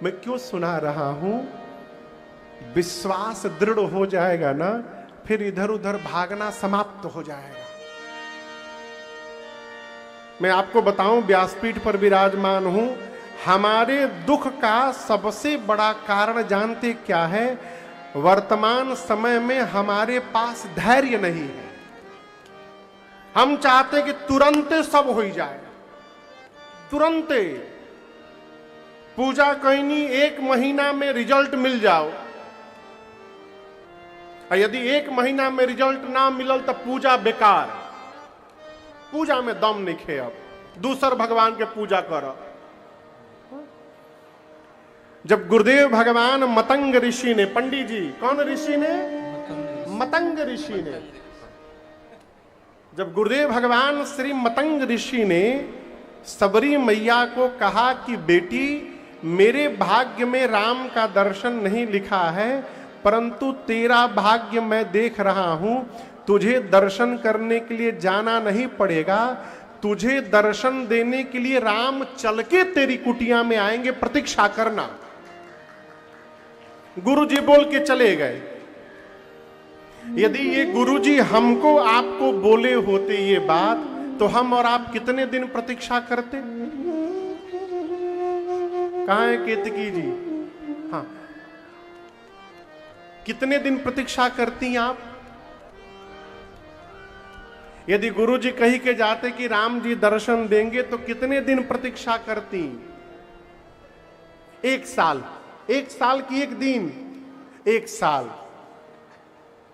मैं क्यों सुना रहा हूं? विश्वास दृढ़ हो जाएगा ना, फिर इधर उधर भागना समाप्त हो जाएगा। मैं आपको बताऊं, व्यासपीठ पर विराजमान हूं, हमारे दुख का सबसे बड़ा कारण जानते क्या है? वर्तमान समय में हमारे पास धैर्य नहीं है। हम चाहते कि तुरंत सब हो जाए, तुरंत पूजा कहनी 1 महीना में रिजल्ट मिल जाओ, और यदि 1 महीना में रिजल्ट ना मिलल तो पूजा बेकार, पूजा में दम नहीं खे, अब दूसर भगवान के पूजा कर। जब गुरुदेव भगवान मतंग ऋषि ने, पंडित जी, कौन ऋषि ने? मतंग ऋषि ने। जब गुरुदेव भगवान श्री मतंग ऋषि ने सबरी मैया को कहा कि बेटी, मेरे भाग्य में राम का दर्शन नहीं लिखा है, परंतु तेरा भाग्य मैं देख रहा हूं, तुझे दर्शन करने के लिए जाना नहीं पड़ेगा, तुझे दर्शन देने के लिए राम चल के तेरी कुटिया में आएंगे, प्रतीक्षा करना। गुरुजी बोल के चले गए। यदि ये गुरुजी हमको आपको बोले होते ये बात, तो हम और आप कितने दिन प्रतीक्षा करते? कहां है केतकी जी? हाँ, कितने दिन प्रतीक्षा करती आप? यदि गुरुजी कही के जाते कि राम जी दर्शन देंगे, तो कितने दिन प्रतीक्षा करती? 1 साल। 1 साल की 1 दिन, 1 साल।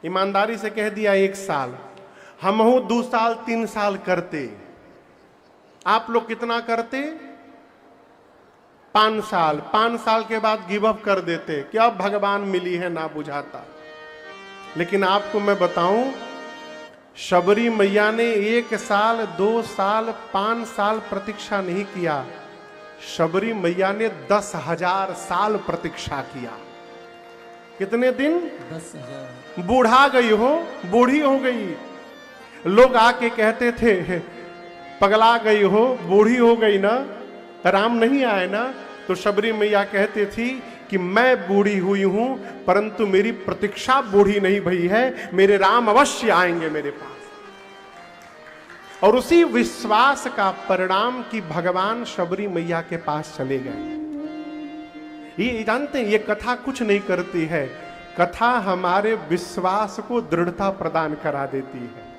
ईमानदारी से कह दिया 1 साल। हम हो 2 साल 3 साल करते। आप लोग कितना करते? 5 साल। 5 साल के बाद गिव अप कर देते कि अब भगवान मिली है ना बुझाता। लेकिन आपको मैं बताऊं, शबरी मैया ने 1 साल 2 साल 5 साल प्रतीक्षा नहीं किया, शबरी मैया ने 10,000 साल प्रतीक्षा किया। कितने दिन? 10,000। बूढ़ा गई हो, बूढ़ी हो गई। लोग आके कहते थे पगला गई हो, बूढ़ी हो गई ना, राम नहीं आए ना, तो शबरी मैया कहती थी कि मैं बूढ़ी हुई हूं, परंतु मेरी प्रतीक्षा बूढ़ी नहीं भई है, मेरे राम अवश्य आएंगे मेरे पास। और उसी विश्वास का परिणाम कि भगवान शबरी मैया के पास चले गए। ये जानते हैं, ये कथा कुछ नहीं करती है, कथा हमारे विश्वास को दृढ़ता प्रदान करा देती है।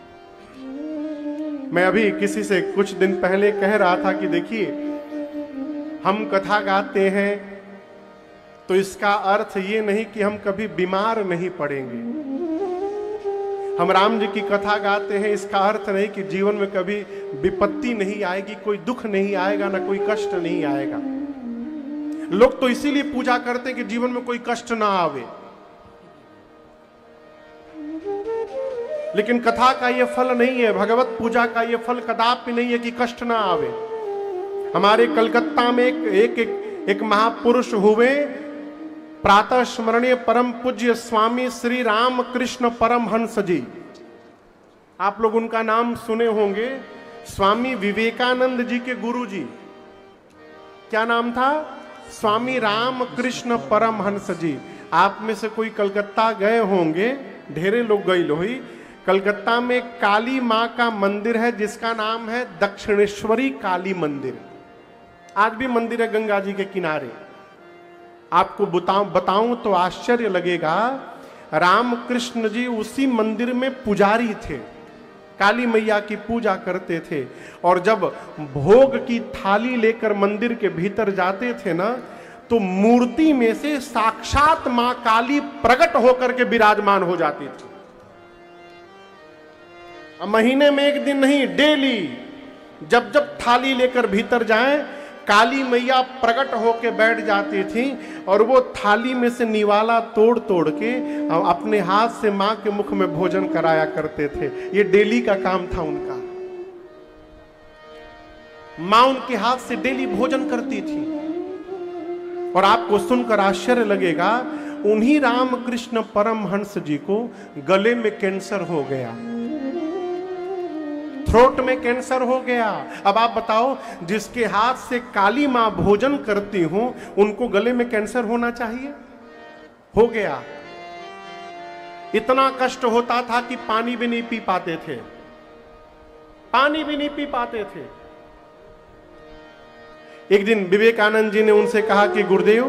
मैं अभी किसी से कुछ दिन पहले कह रहा था कि देखिए, हम कथा गाते हैं तो इसका अर्थ ये नहीं कि हम कभी बीमार नहीं पड़ेंगे। हम राम जी की कथा गाते हैं, इसका अर्थ नहीं कि जीवन में कभी विपत्ति नहीं आएगी, कोई दुख नहीं आएगा, ना कोई कष्ट नहीं आएगा। लोग तो इसीलिए पूजा करते हैं कि जीवन में कोई कष्ट ना आवे। लेकिन कथा का यह फल नहीं है, भगवत पूजा का यह फल कदापि नहीं है कि कष्ट ना आवे। हमारे कलकत्ता में एक महापुरुष हुए, प्रातः स्मरणीय परम पूज्य स्वामी श्री राम कृष्ण परमहंस जी। आप लोग उनका नाम सुने होंगे, स्वामी विवेकानंद जी के गुरु जी। क्या नाम था? स्वामी राम कृष्ण परमहंस जी। आप में से कोई कलकत्ता गए होंगे, ढेरे लोग गए लोही। कलकत्ता में काली मां का मंदिर है जिसका नाम है दक्षिणेश्वरी काली मंदिर। आज भी मंदिर है गंगा जी के किनारे। आपको बताऊं तो आश्चर्य लगेगा, रामकृष्ण जी उसी मंदिर में पुजारी थे, काली मैया की पूजा करते थे। और जब भोग की थाली लेकर मंदिर के भीतर जाते थे ना, तो मूर्ति में से साक्षात मां काली प्रकट होकर के विराजमान हो जाती थी। महीने में 1 दिन नहीं, डेली जब जब थाली लेकर भीतर जाएं, काली मैया प्रकट होके बैठ जाती थी और वो थाली में से निवाला तोड़ तोड़ के अपने हाथ से मां के मुख में भोजन कराया करते थे। ये डेली का काम था उनका। मां उनके हाथ से डेली भोजन करती थी। और आपको सुनकर आश्चर्य लगेगा, उन्हीं रामकृष्ण परमहंस जी को गले में कैंसर हो गया। थ्रोट में कैंसर हो गया। अब आप बताओ, जिसके हाथ से काली मां भोजन करती हूं उनको गले में कैंसर होना चाहिए? हो गया। इतना कष्ट होता था कि पानी भी नहीं पी पाते थे, पानी भी नहीं पी पाते थे। एक दिन विवेकानंद जी ने उनसे कहा कि गुरुदेव,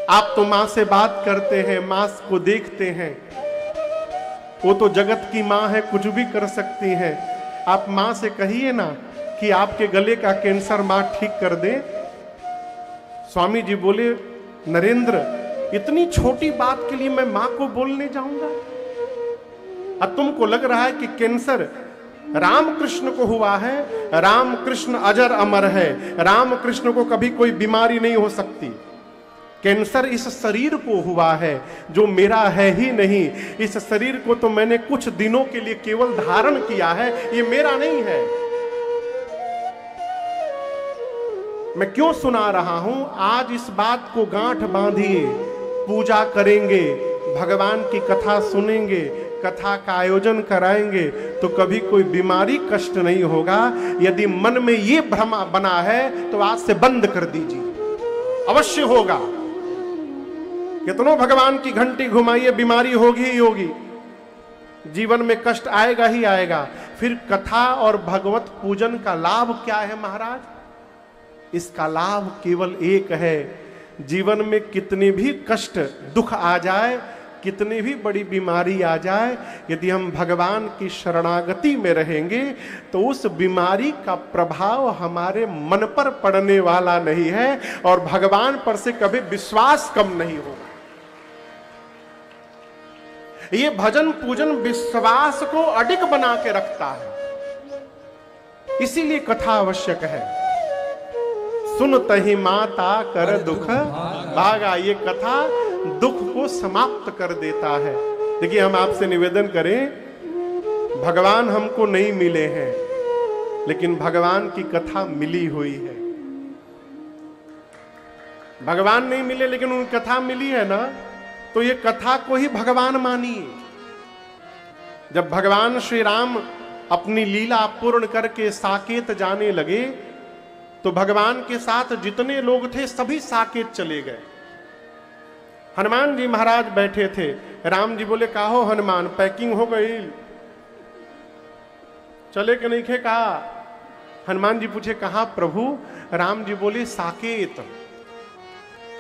आप तो मां से बात करते हैं, मां को देखते हैं, वो तो जगत की मां है, कुछ भी कर सकती है। आप मां से कहिए ना कि आपके गले का कैंसर मां ठीक कर दे। स्वामी जी बोले, नरेंद्र, इतनी छोटी बात के लिए मैं मां को बोलने जाऊंगा? अब तुमको लग रहा है कि कैंसर रामकृष्ण को हुआ है? रामकृष्ण अजर अमर है, रामकृष्ण को कभी कोई बीमारी नहीं हो सकती। कैंसर इस शरीर को हुआ है जो मेरा है ही नहीं। इस शरीर को तो मैंने कुछ दिनों के लिए केवल धारण किया है, ये मेरा नहीं है। मैं क्यों सुना रहा हूं? आज इस बात को गांठ बांधिए, पूजा करेंगे, भगवान की कथा सुनेंगे, कथा का आयोजन कराएंगे तो कभी कोई बीमारी कष्ट नहीं होगा। यदि मन में ये भ्रम बना है तो आज से बंद कर दीजिए, अवश्य होगा। कितनों भगवान की घंटी घुमाइए, बीमारी होगी ही होगी, जीवन में कष्ट आएगा ही आएगा। फिर कथा और भगवत पूजन का लाभ क्या है महाराज? इसका लाभ केवल एक है, जीवन में कितने भी कष्ट दुख आ जाए, कितनी भी बड़ी बीमारी आ जाए, यदि हम भगवान की शरणागति में रहेंगे तो उस बीमारी का प्रभाव हमारे मन पर पड़ने वाला नहीं है और भगवान पर से कभी विश्वास कम नहीं होगा। ये भजन पूजन विश्वास को अडिग बना के रखता है, इसीलिए कथा आवश्यक है। सुनत ही माता कर दुख भागा, ये कथा दुख को समाप्त कर देता है। देखिए, हम आपसे निवेदन करें, भगवान हमको नहीं मिले हैं लेकिन भगवान की कथा मिली हुई है। भगवान नहीं मिले लेकिन उन कथा मिली है ना, तो ये कथा को ही भगवान मानिए। जब भगवान श्री राम अपनी लीला पूर्ण करके साकेत जाने लगे तो भगवान के साथ जितने लोग थे सभी साकेत चले गए। हनुमान जी महाराज बैठे थे। राम जी बोले, कहो हनुमान, पैकिंग हो गई, चले कि नहीं खे? कहा। हनुमान जी पूछे, कहां प्रभु? राम जी बोले, साकेत।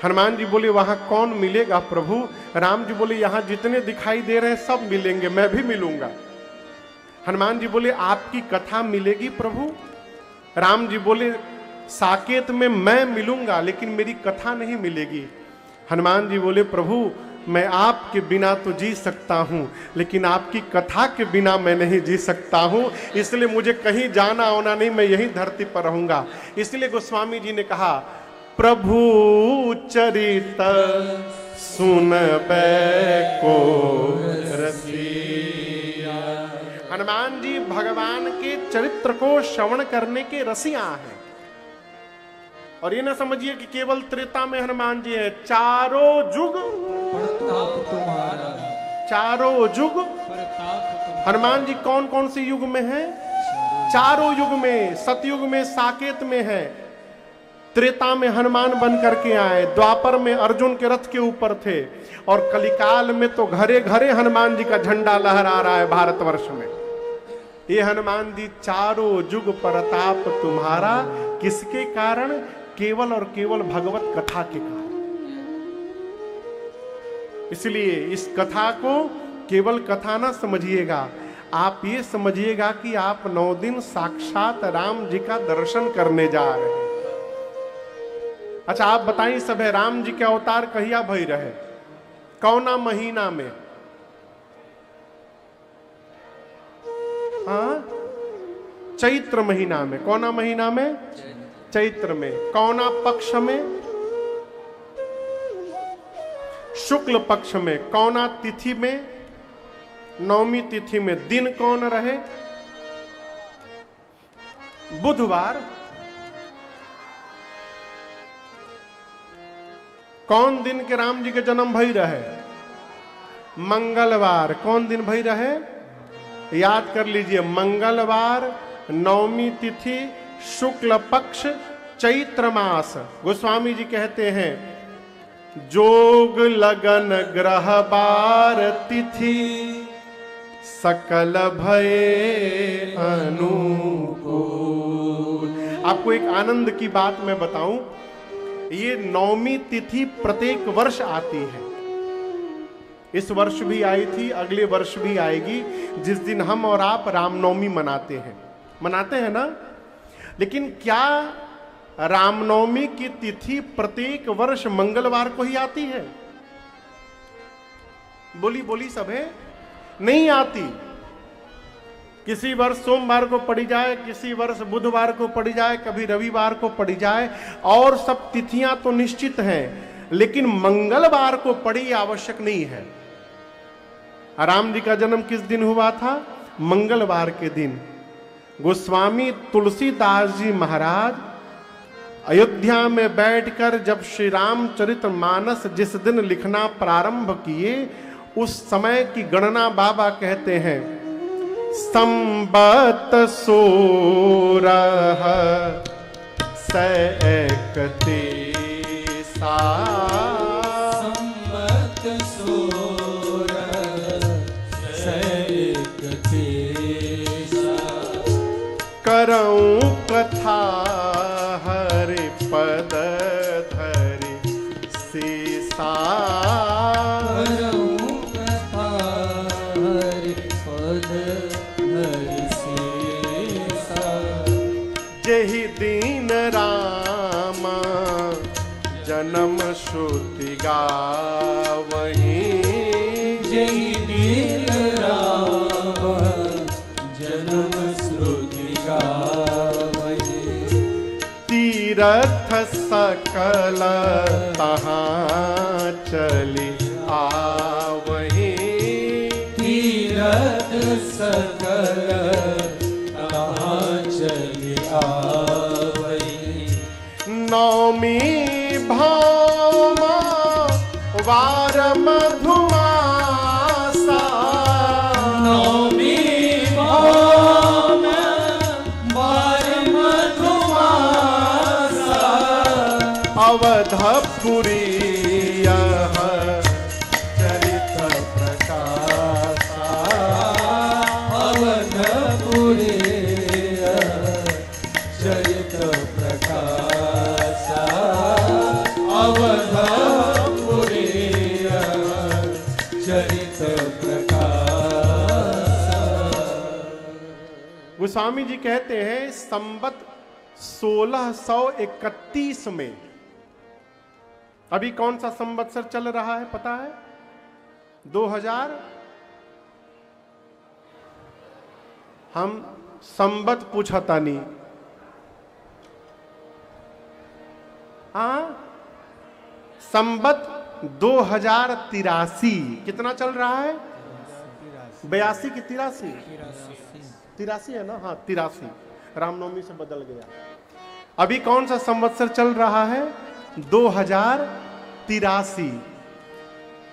हनुमान जी बोले, वहां कौन मिलेगा प्रभु? राम जी बोले, यहां जितने दिखाई दे रहे हैं सब मिलेंगे, मैं भी मिलूंगा। हनुमान जी बोले, आपकी कथा मिलेगी प्रभु? राम जी बोले, साकेत में मैं मिलूंगा लेकिन मेरी कथा नहीं मिलेगी। हनुमान जी बोले, प्रभु मैं आपके बिना तो जी सकता हूं लेकिन आपकी कथा के बिना मैं नहीं जी सकता हूं, इसलिए मुझे कहीं जाना होना नहीं, मैं यही धरती पर रहूंगा। इसलिए गोस्वामी जी ने कहा, प्रभु चरित सुनबे को रसिया। हनुमान जी भगवान के चरित्र को श्रवण करने के रसिया हैं। और ये ना समझिए कि केवल त्रेता में हनुमान जी है, चारों युग प्रताप तुम्हारा, चारों युग प्रताप। हनुमान जी कौन कौन से युग में हैं? चारों युग में। सतयुग में साकेत में है, त्रेता में हनुमान बन करके आए, द्वापर में अर्जुन के रथ के ऊपर थे और कलिकाल में तो घरे घरे हनुमान जी का झंडा लहरा रहा है भारतवर्ष में। ये हनुमान जी चारों युग प्रताप तुम्हारा, किसके कारण? केवल और केवल भगवत कथा के कारण। इसलिए इस कथा को केवल कथा ना समझिएगा, आप ये समझिएगा कि आप 9 दिन साक्षात राम जी का दर्शन करने जा रहे हैं। अच्छा, आप बताइए सब है, राम जी के अवतार कहिया भई रहे? कौना महीना में? हाँ, चैत्र महीना में। कौना महीना में? चैत्र में। कौना पक्ष में? शुक्ल पक्ष में। कौना तिथि में? नवमी तिथि में। दिन कौन रहे? बुधवार। कौन दिन के राम जी के जन्म भई रहे? मंगलवार। कौन दिन भई रहे? याद कर लीजिए, मंगलवार, नवमी तिथि, शुक्ल पक्ष, चैत्र मास। गोस्वामी जी कहते हैं जोग लगन ग्रह बार तिथि सकल भये अनुकूल। आपको एक आनंद की बात मैं बताऊं, ये नवमी तिथि प्रत्येक वर्ष आती है। इस वर्ष भी आई थी, अगले वर्ष भी आएगी, जिस दिन हम और आप रामनवमी मनाते हैं ना। लेकिन क्या रामनवमी की तिथि प्रत्येक वर्ष मंगलवार को ही आती है? बोली सभे, नहीं आती। किसी वर्ष सोमवार को पड़ी जाए, किसी वर्ष बुधवार को पड़ी जाए, कभी रविवार को पड़ी जाए, और सब तिथियां तो निश्चित हैं, लेकिन मंगलवार को पड़ी आवश्यक नहीं है। राम जी का जन्म किस दिन हुआ था? मंगलवार के दिन। गोस्वामी तुलसीदास जी महाराज अयोध्या में बैठकर जब श्री रामचरितमानस जिस दिन लिखना प्रारंभ किए, उस समय की गणना बाबा कहते हैं संबत 16 सैकते सा, संबत 16 सैकते सा, करऊं कथा हरि पद धरि सीसा, करऊं कथा हरि पद धरि सीसा, जेहि दीन राम जन्म श्रुति गावहीं, जेहि दीन राम जन्म श्रुति गावहीं, तीरथ सकल तहाँ चली आवहीं, तीरथ सकल तहाँ चली आवहीं, नौमी भौमा वार मधुमासा, नौमी भौम वार मधुमासा, अवधपुरी यह चरित प्रकाशा, अवधपुरी चरित प्रकाशा, अवधपुरी चरित प्रकाशा। गोस्वामी जी कहते हैं संबत 1631 में, अभी कौन सा संवत्सर चल रहा है पता है? 2000। हम संबत पूछता नहीं, हाँ, संबत 2083। कितना चल रहा है? 82 की 83? 83 है ना, हाँ 83। रामनवमी से बदल गया। अभी कौन सा संवत्सर चल रहा है? 2083।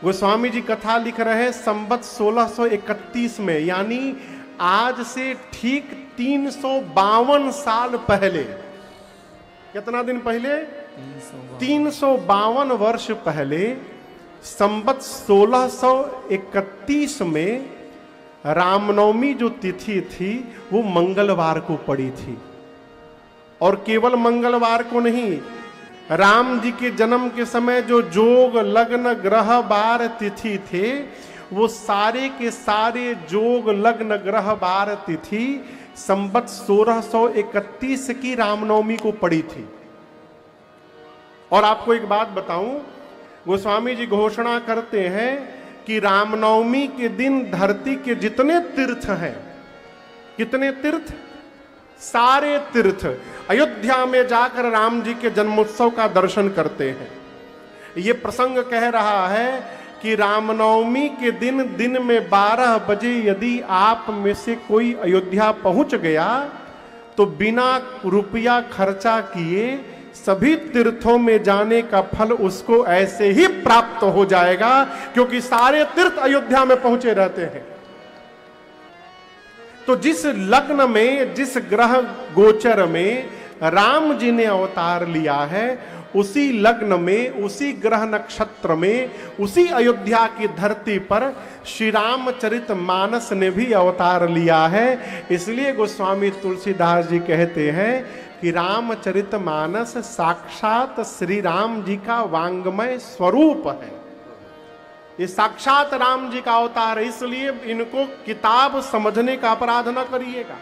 गोस्वामी जी कथा लिख रहे हैं संबत 1631 में, यानी आज से ठीक 352 साल पहले। कितना दिन पहले? 352 वर्ष पहले संबत 1631 में रामनवमी जो तिथि थी वो मंगलवार को पड़ी थी। और केवल मंगलवार को नहीं, राम जी के जन्म के समय जो जोग लग्न ग्रह बार तिथि थे, वो सारे के सारे जोग लग्न ग्रह बार तिथि संबत 1631 की रामनवमी को पड़ी थी। और आपको एक बात बताऊं, गोस्वामी जी घोषणा करते हैं कि रामनवमी के दिन धरती के जितने तीर्थ हैं, कितने तीर्थ? सारे तीर्थ अयोध्या में जाकर राम जी के जन्मोत्सव का दर्शन करते हैं। ये प्रसंग कह रहा है कि रामनवमी के दिन में 12 बजे यदि आप में से कोई अयोध्या पहुंच गया तो बिना रुपया खर्चा किए सभी तीर्थों में जाने का फल उसको ऐसे ही प्राप्त हो जाएगा, क्योंकि सारे तीर्थ अयोध्या में पहुंचे रहते हैं। तो जिस लग्न में, जिस ग्रह गोचर में राम जी ने अवतार लिया है, उसी लग्न में, उसी ग्रह नक्षत्र में, उसी अयोध्या की धरती पर श्री रामचरित मानस ने भी अवतार लिया है। इसलिए गोस्वामी तुलसीदास जी कहते हैं कि रामचरित मानस साक्षात श्री राम जी का वांग्मय स्वरूप है। ये साक्षात राम जी का अवतार है, इसलिए इनको किताब समझने का अपराध न करिएगा।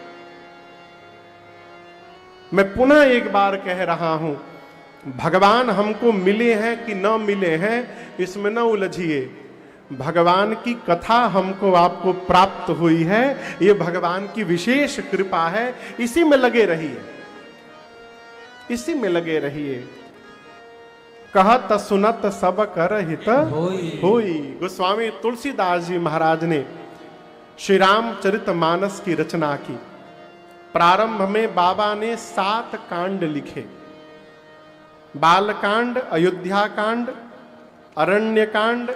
मैं पुनः एक बार कह रहा हूं, भगवान हमको मिले हैं कि न मिले हैं इसमें न उलझिए। भगवान की कथा हमको आपको प्राप्त हुई है, ये भगवान की विशेष कृपा है। इसी में लगे रहिए, इसी में लगे रहिए। कहत सुनत सब कर हित होई। गोस्वामी तुलसीदास जी महाराज ने श्री रामचरित मानस की रचना की। प्रारंभ में बाबा ने 7 कांड लिखे, बालकांड, अयोध्या कांड, अरण्य कांड,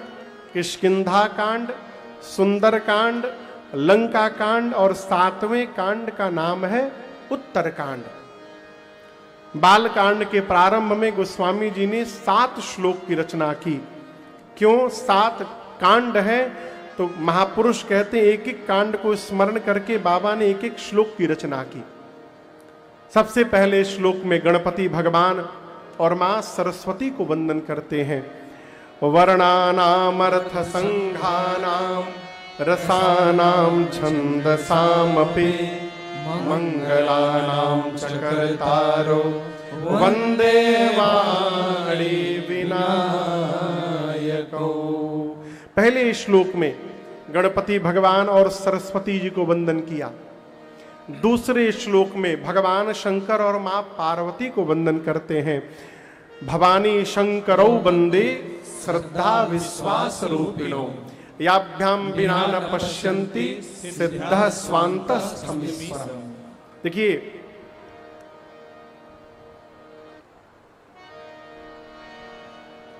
किष्किंधा कांड, सुंदर कांड, लंका कांड और 7वें कांड का नाम है उत्तर कांड। बालकांड के प्रारंभ में गोस्वामी जी ने 7 श्लोक की रचना की। क्यों 7 कांड है? तो महापुरुष कहते हैं एक एक कांड को स्मरण करके बाबा ने एक एक श्लोक की रचना की। सबसे पहले श्लोक में गणपति भगवान और मां सरस्वती को वंदन करते हैं। वर्णानामर्थ संघानाम रसानाम छंदसामपि मंगलानाम चकर्तारो वंदे वाणी विनायको। पहले श्लोक में गणपति भगवान और सरस्वती जी को वंदन किया। दूसरे श्लोक में भगवान शंकर और मां पार्वती को वंदन करते हैं। भवानी शंकरौ वंदे श्रद्धा विश्वास रूपिणो याभ्याम विना न पश्यन्ति सिद्ध स्वान्तस्थमीश्वरम्। देखिए,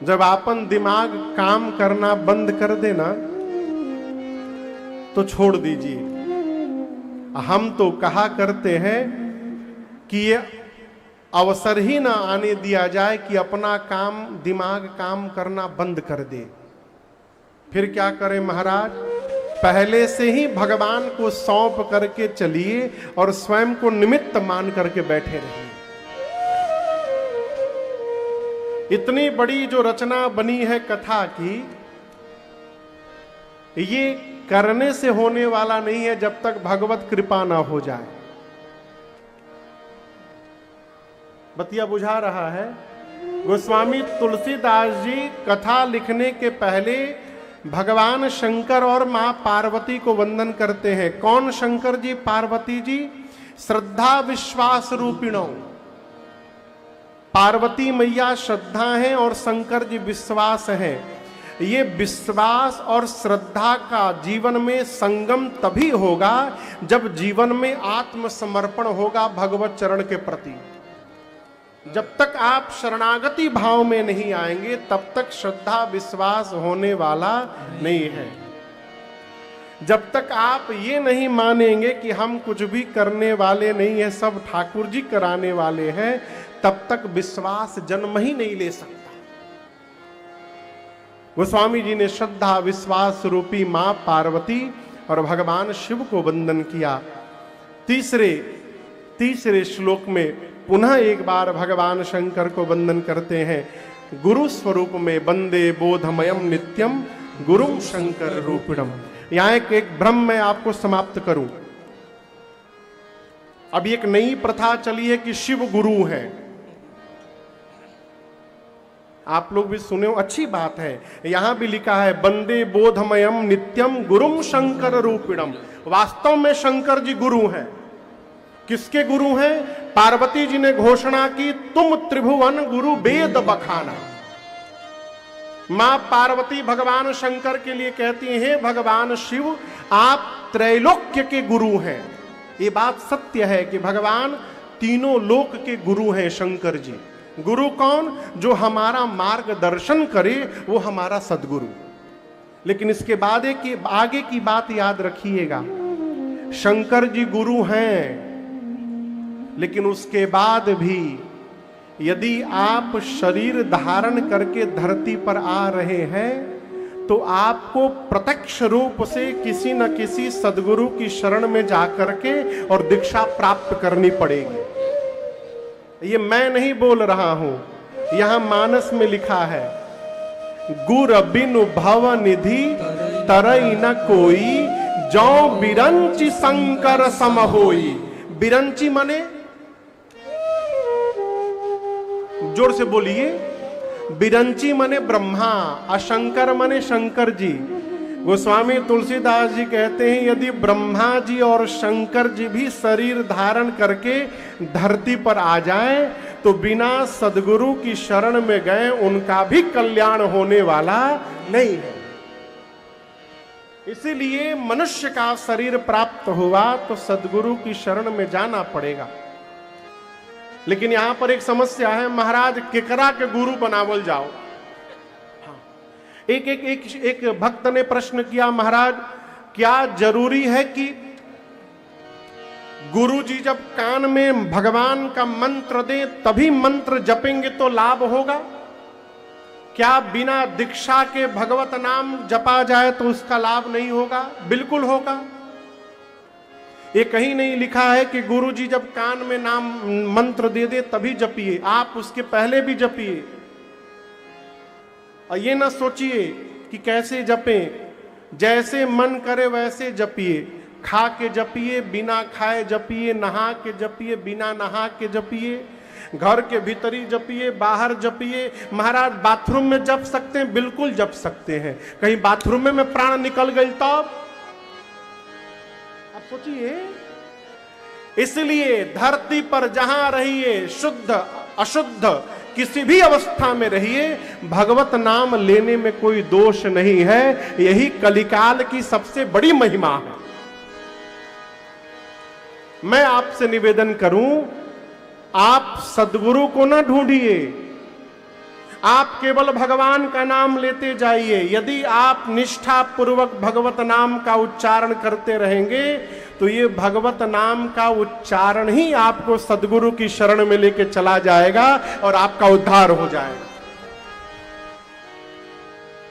जब आपन दिमाग काम करना बंद कर देना तो छोड़ दीजिए। हम तो कहा करते हैं कि ये अवसर ही ना आने दिया जाए कि अपना काम, दिमाग काम करना बंद कर दे। फिर क्या करें महाराज? पहले से ही भगवान को सौंप करके चलिए और स्वयं को निमित्त मान करके बैठे रहिए। इतनी बड़ी जो रचना बनी है कथा की, ये करने से होने वाला नहीं है जब तक भगवत कृपा ना हो जाए। बतिया बुझा रहा है? गोस्वामी तुलसीदास जी कथा लिखने के पहले भगवान शंकर और मां पार्वती को वंदन करते हैं। कौन शंकर जी, पार्वती जी? श्रद्धा विश्वास रूपिणो। पार्वती मैया श्रद्धा हैं और शंकर जी विश्वास हैं। ये विश्वास और श्रद्धा का जीवन में संगम तभी होगा जब जीवन में आत्मसमर्पण होगा भगवत चरण के प्रति। जब तक आप शरणागति भाव में नहीं आएंगे तब तक श्रद्धा विश्वास होने वाला नहीं है। जब तक आप ये नहीं मानेंगे कि हम कुछ भी करने वाले नहीं है, सब ठाकुर जी कराने वाले हैं, तब तक विश्वास जन्म ही नहीं ले सकता। गोस्वामी जी ने श्रद्धा विश्वास रूपी मां पार्वती और भगवान शिव को वंदन किया। तीसरे श्लोक में पुनः एक बार भगवान शंकर को वंदन करते हैं। गुरु स्वरूप में वंदे बोधमयम नित्यम गुरुम शंकर रूपिणम। यहां एक भ्रम मैं आपको समाप्त करूं। अब एक नई प्रथा चली है कि शिव गुरु है। आप लोग भी सुने हो, अच्छी बात है। यहां भी लिखा है वंदे बोधमयम नित्यम गुरुम शंकर रूपिणम। वास्तव में शंकर जी गुरु हैं। किसके गुरु हैं? पार्वती जी ने घोषणा की, तुम त्रिभुवन गुरु वेद बखाना। मां पार्वती भगवान शंकर के लिए कहती हैं, हे भगवान शिव, आप त्रैलोक्य के गुरु हैं। ये बात सत्य है कि भगवान तीनों लोक के गुरु हैं शंकर जी। गुरु कौन? जो हमारा मार्गदर्शन करे, वो हमारा सदगुरु। लेकिन इसके बाद आगे की बात याद रखिएगा। शंकर जी गुरु हैं, लेकिन उसके बाद भी यदि आप शरीर धारण करके धरती पर आ रहे हैं तो आपको प्रत्यक्ष रूप से किसी न किसी सदगुरु की शरण में जाकर के और दीक्षा प्राप्त करनी पड़ेगी। ये मैं नहीं बोल रहा हूं, यहां मानस में लिखा है, गुर बिनु भव निधि तरई न कोई, जौ बिरंची शंकर सम होई। बिरंची माने, जोर से बोलिए, बिरंची माने ब्रह्मा, अशंकर माने शंकर जी। गोस्वामी तुलसीदास जी कहते हैं यदि ब्रह्मा जी और शंकर जी भी शरीर धारण करके धरती पर आ जाए तो बिना सदगुरु की शरण में गए उनका भी कल्याण होने वाला नहीं है। इसीलिए मनुष्य का शरीर प्राप्त हुआ तो सदगुरु की शरण में जाना पड़ेगा। लेकिन यहां पर एक समस्या है, महाराज केकरा के गुरु बनावल जाओ। एक भक्त ने प्रश्न किया, महाराज क्या जरूरी है कि गुरु जी जब कान में भगवान का मंत्र दें तभी मंत्र जपेंगे तो लाभ होगा? क्या बिना दीक्षा के भगवत नाम जपा जाए तो उसका लाभ नहीं होगा? बिल्कुल होगा। ये कहीं नहीं लिखा है कि गुरु जी जब कान में नाम मंत्र दे दे तभी जपिए, आप उसके पहले भी जपिए। और ये ना सोचिए कि कैसे जपें, जैसे मन करे वैसे जपिए। खा के जपिए, बिना खाए जपिए, नहा के जपिए, बिना नहा के जपिए, घर के भीतर ही जपिए, बाहर जपिए। महाराज बाथरूम में जप सकते हैं, बिल्कुल जप सकते हैं। कहीं बाथरूम में प्राण निकल गई तब आप सोचिए। इसलिए धरती पर जहां रहिए, शुद्ध अशुद्ध किसी भी अवस्था में रहिए, भगवत नाम लेने में कोई दोष नहीं है। यही कलिकाल की सबसे बड़ी महिमा है। मैं आपसे निवेदन करूं, आप सदगुरु को ना ढूंढिए, आप केवल भगवान का नाम लेते जाइए। यदि आप निष्ठा पूर्वक भगवत नाम का उच्चारण करते रहेंगे तो ये भगवत नाम का उच्चारण ही आपको सदगुरु की शरण में लेके चला जाएगा और आपका उद्धार हो जाएगा।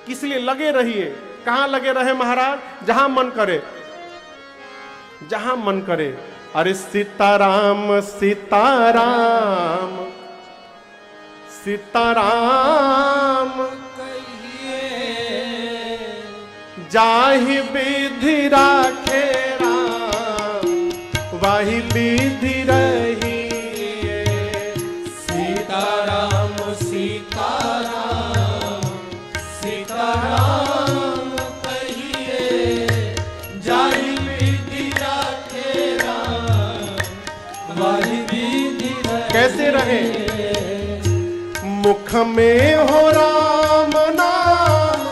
इसलिए लगे रहिए। कहां लगे रहे महाराज? जहां मन करे, जहां मन करे। अरे सीताराम सीताराम सीताराम कहिए, जाहि विधि राखे राम, वाहि विधि रहिए। सीताराम सीताराम सीताराम कहिए, जाहि विधि राखे राम, वाहि विधि रहिए। कैसे रहे? मुख में हो राम नाम,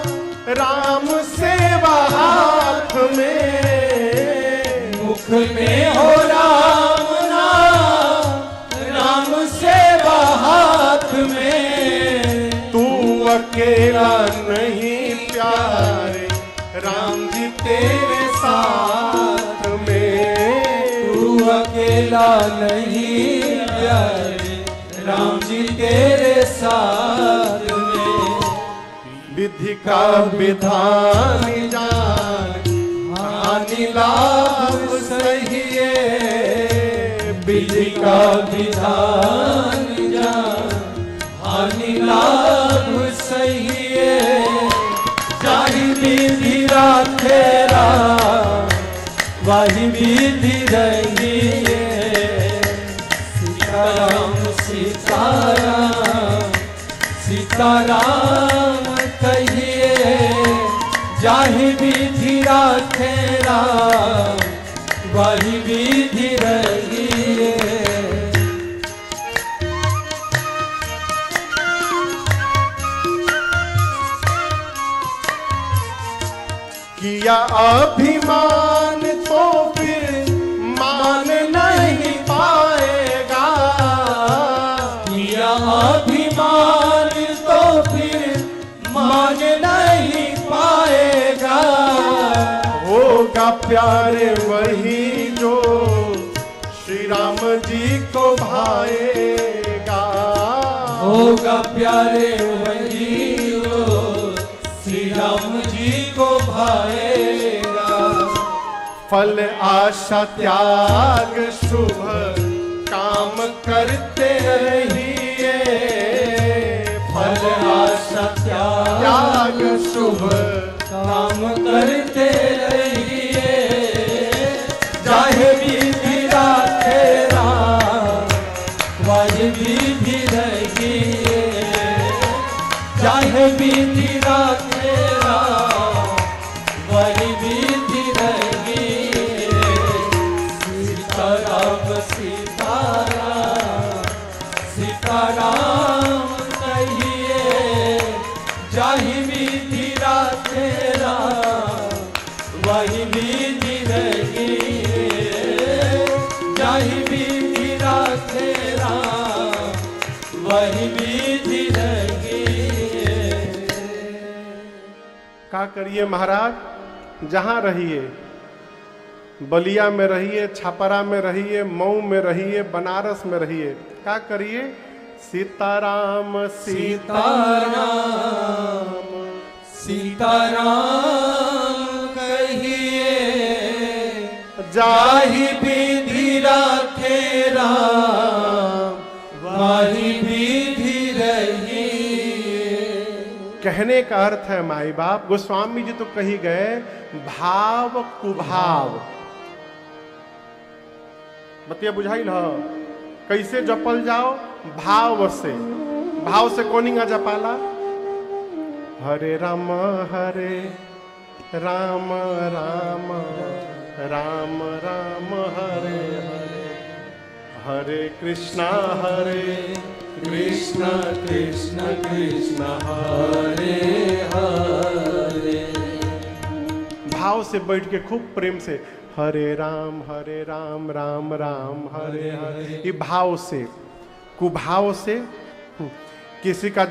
राम सेवा हाथ में। मुख में हो राम नाम, राम सेवा हाथ में। तू अकेला नहीं प्यारे, राम जी तेरे साथ में। तू अकेला नहीं प्यारे, राम जी तेरे साथ में। विधि का विधान जान, हानि लाभ सहिए। विधि का विधान जान, हानि लाभ सहिए। जाहि विधि राखे राम, वाहि विधि रहिए। सीताराम सीताराम सीताराम कहिए, जाहि विधि राखे राम, वाहि विधि रहिए। किया अभिमान तो फिर मान नहीं पाएगा। किया अभिमान तो फिर मान नहीं पाएगा। होगा प्यारे वही भाएगा। होगा प्यारे वही जो श्री राम जी को भाएगा। फल आशा त्याग शुभ काम करते रहिए। फल आशा त्याग शुभ काम करते रहिए। चाहे विधि राखे राम वही विधि रहिए। चाहे विधि राखे राम वही विधि रहिए। सीताराम सीताराम सीताराम कहिए। जाहि विधि राखे राम वही विधि रहिए। जाहि विधि राखे राम वही विधि रहिए। क्या करिए महाराज, जहां रहिए, बलिया में रहिए, छापरा में रहिए, मऊ में रहिए, बनारस में रहिए, क्या करिए? सीताराम सीताराम सीताराम कहिए। जाहि विधि राखे राम वही विधि रहिए। कहने का अर्थ है माई बाप, गोस्वामी जी तो कही गए भाव कुभाव। बतिया बुझाइल ह कैसे जपल जाओ? भाव से। भाव से कोनिंगा जपाला? हरे राम राम राम राम राम हरे हरे, हरे कृष्णा कृष्ण कृष्ण कृष्ण हरे हरे। भाव से बैठ के खूब प्रेम से हरे राम राम राम हरे हरे। ये भाव से। कुभाव से किसी का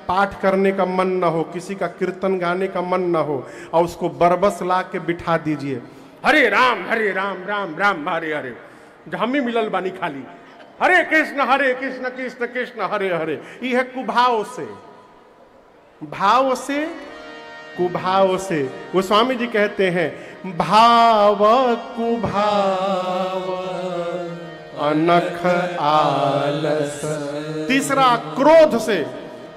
पाठ करने का मन न हो, किसी का कीर्तन गाने का मन न हो, और उसको बरबस ला के बिठा दीजिए हरे राम राम राम हरे हरे। हम ही मिलल बानी खाली हरे कृष्ण कृष्ण कृष्ण हरे हरे। ये है कुभाव से। भाव से, कुभाव से। गोस्वामी जी कहते हैं भाव कुभाव अनख आलस। तीसरा क्रोध से।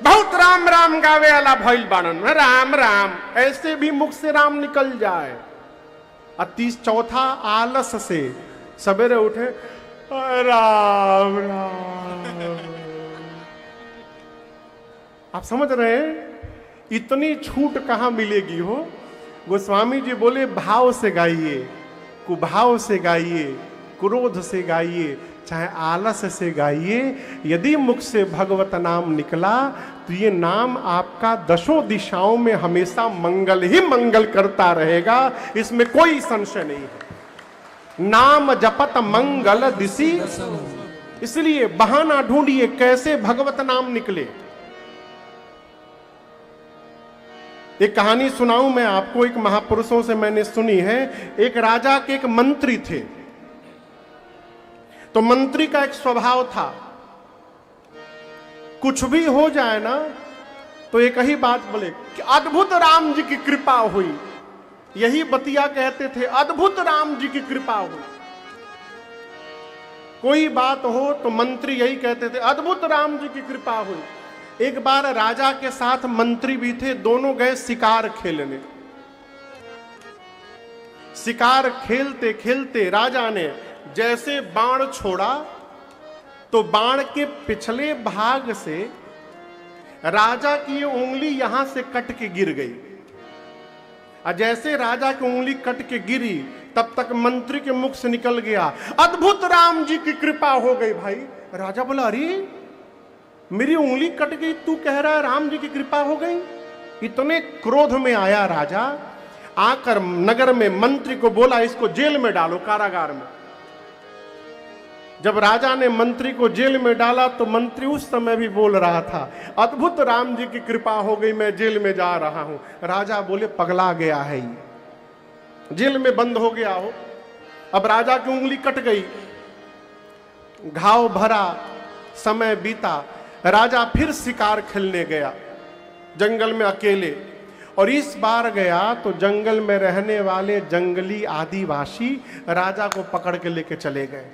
बहुत राम राम गावे वाला भइल बानन, राम राम, ऐसे भी मुख से राम निकल जाए। और चौथा आलस से। सवेरे उठे राम राम। आप समझ रहे हैं इतनी छूट कहां मिलेगी हो? गोस्वामी जी बोले भाव से गाइए, कुभाव से गाइए, क्रोध से गाइए, चाहे आलस से गाइए। यदि मुख से भगवत नाम निकला तो ये नाम आपका दशों दिशाओं में हमेशा मंगल ही मंगल करता रहेगा, इसमें कोई संशय नहीं है। नाम जपत मंगल दिशि। इसलिए बहाना ढूंढिए कैसे भगवत नाम निकले। एक कहानी सुनाऊं मैं आपको, एक महापुरुषों से मैंने सुनी है। एक राजा के एक मंत्री थे, तो मंत्री का एक स्वभाव था, कुछ भी हो जाए ना तो एक ही बात बोले कि अद्भुत राम जी की कृपा हुई। यही बतिया कहते थे, अद्भुत राम जी की कृपा हुई। कोई बात हो तो मंत्री यही कहते थे, अद्भुत राम जी की कृपा हुई। एक बार राजा के साथ मंत्री भी थे, दोनों गए शिकार खेलने। शिकार खेलते खेलते राजा ने जैसे बाण छोड़ा तो बाण के पिछले भाग से राजा की ये उंगली यहां से कट के गिर गई। और जैसे राजा की उंगली कट के गिरी तब तक मंत्री के मुख से निकल गया, अद्भुत राम जी की कृपा हो गई। भाई राजा बोला, अरे मेरी उंगली कट गई, तू कह रहा है राम जी की कृपा हो गई? इतने क्रोध में आया राजा, आकर नगर में मंत्री को बोला, इसको जेल में डालो, कारागार में। जब राजा ने मंत्री को जेल में डाला तो मंत्री उस समय भी बोल रहा था, अद्भुत राम जी की कृपा हो गई, मैं जेल में जा रहा हूं। राजा बोले, पगला गया है ये, जेल में बंद हो गया हो। अब राजा की उंगली कट गई, घाव भरा समय बीता, राजा फिर शिकार खेलने गया जंगल में अकेले, और इस बार गया तो जंगल में रहने वाले जंगली आदिवासी राजा को पकड़ के लेके चले गए।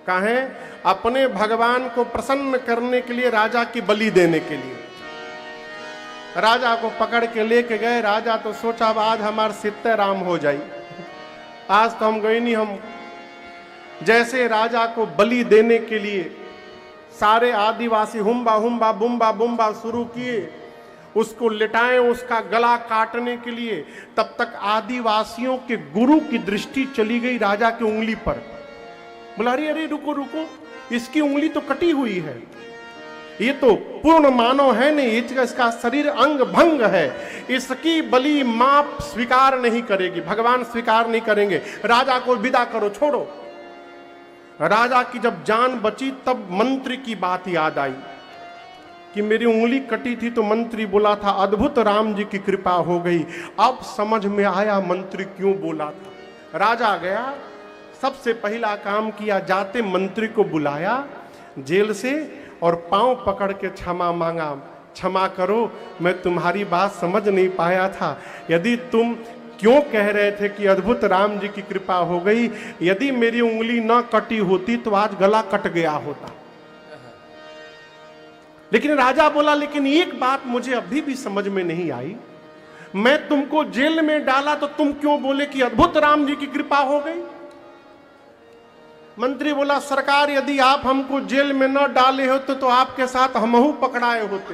कहें अपने भगवान को प्रसन्न करने के लिए, राजा की बलि देने के लिए राजा को पकड़ के लेके गए। राजा तो सोचा आज हमार सित्ते राम हो जाई, आज तो हम गए नहीं। हम जैसे राजा को बलि देने के लिए सारे आदिवासी हुम्बा हुम्बा बुम्बा बुम्बा शुरू किए, उसको लिटाएं, उसका गला काटने के लिए, तब तक आदिवासियों के गुरु की दृष्टि चली गई राजा की उंगली पर। बोला अरे अरे रुको रुको, इसकी उंगली तो कटी हुई है, ये तो पूर्ण मानव है नहीं, इसका शरीर अंग भंग है, इसकी बलि मां स्वीकार नहीं करेगी, भगवान स्वीकार नहीं करेंगे, राजा को विदा करो, छोड़ो। राजा की जब जान बची तब मंत्री की बात याद आई कि मेरी उंगली कटी थी तो मंत्री बोला था अद्भुत राम जी की कृपा हो गई। अब समझ में आया मंत्री क्यों बोला था। राजा गया, सबसे पहला काम किया, जाते मंत्री को बुलाया जेल से और पांव पकड़ के क्षमा मांगा, क्षमा करो, मैं तुम्हारी बात समझ नहीं पाया था, यदि तुम क्यों कह रहे थे कि अद्भुत राम जी की कृपा हो गई, यदि मेरी उंगली ना कटी होती तो आज गला कट गया होता। लेकिन राजा बोला लेकिन एक बात मुझे अभी भी समझ में नहीं आई, मैं तुमको जेल में डाला तो तुम क्यों बोले कि अद्भुत राम जी की कृपा हो गई। मंत्री बोला सरकार यदि आप हमको जेल में न डाले होते तो आपके साथ हमहू पकड़ाए होते,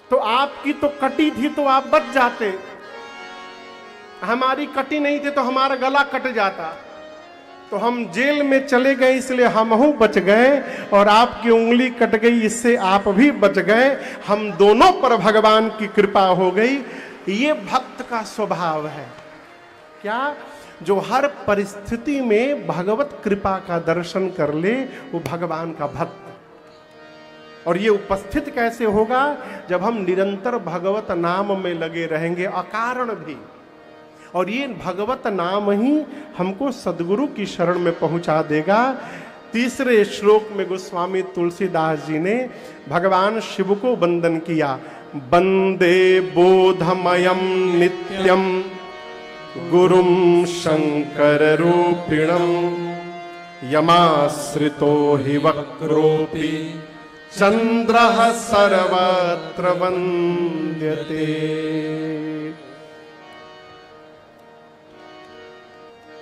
तो आपकी तो कटी थी तो आप बच जाते, हमारी कटी नहीं थी तो हमारा गला कट जाता, तो हम जेल में चले गए इसलिए हमहू बच गए और आपकी उंगली कट गई इससे आप भी बच गए, हम दोनों पर भगवान की कृपा हो गई। ये भक्त का स्वभाव है क्या, जो हर परिस्थिति में भगवत कृपा का दर्शन कर ले वो भगवान का भक्त। और ये उपस्थित कैसे होगा, जब हम निरंतर भगवत नाम में लगे रहेंगे अकारण भी, और ये भगवत नाम ही हमको सदगुरु की शरण में पहुंचा देगा। तीसरे श्लोक में गोस्वामी तुलसीदास जी ने भगवान शिव को वंदन किया, वंदे बोधमयम नित्यम गुरुम शंकर रूपिणम यमाश्रितो हि वक्रोपि चंद्रः सर्वत्र वंद्यते।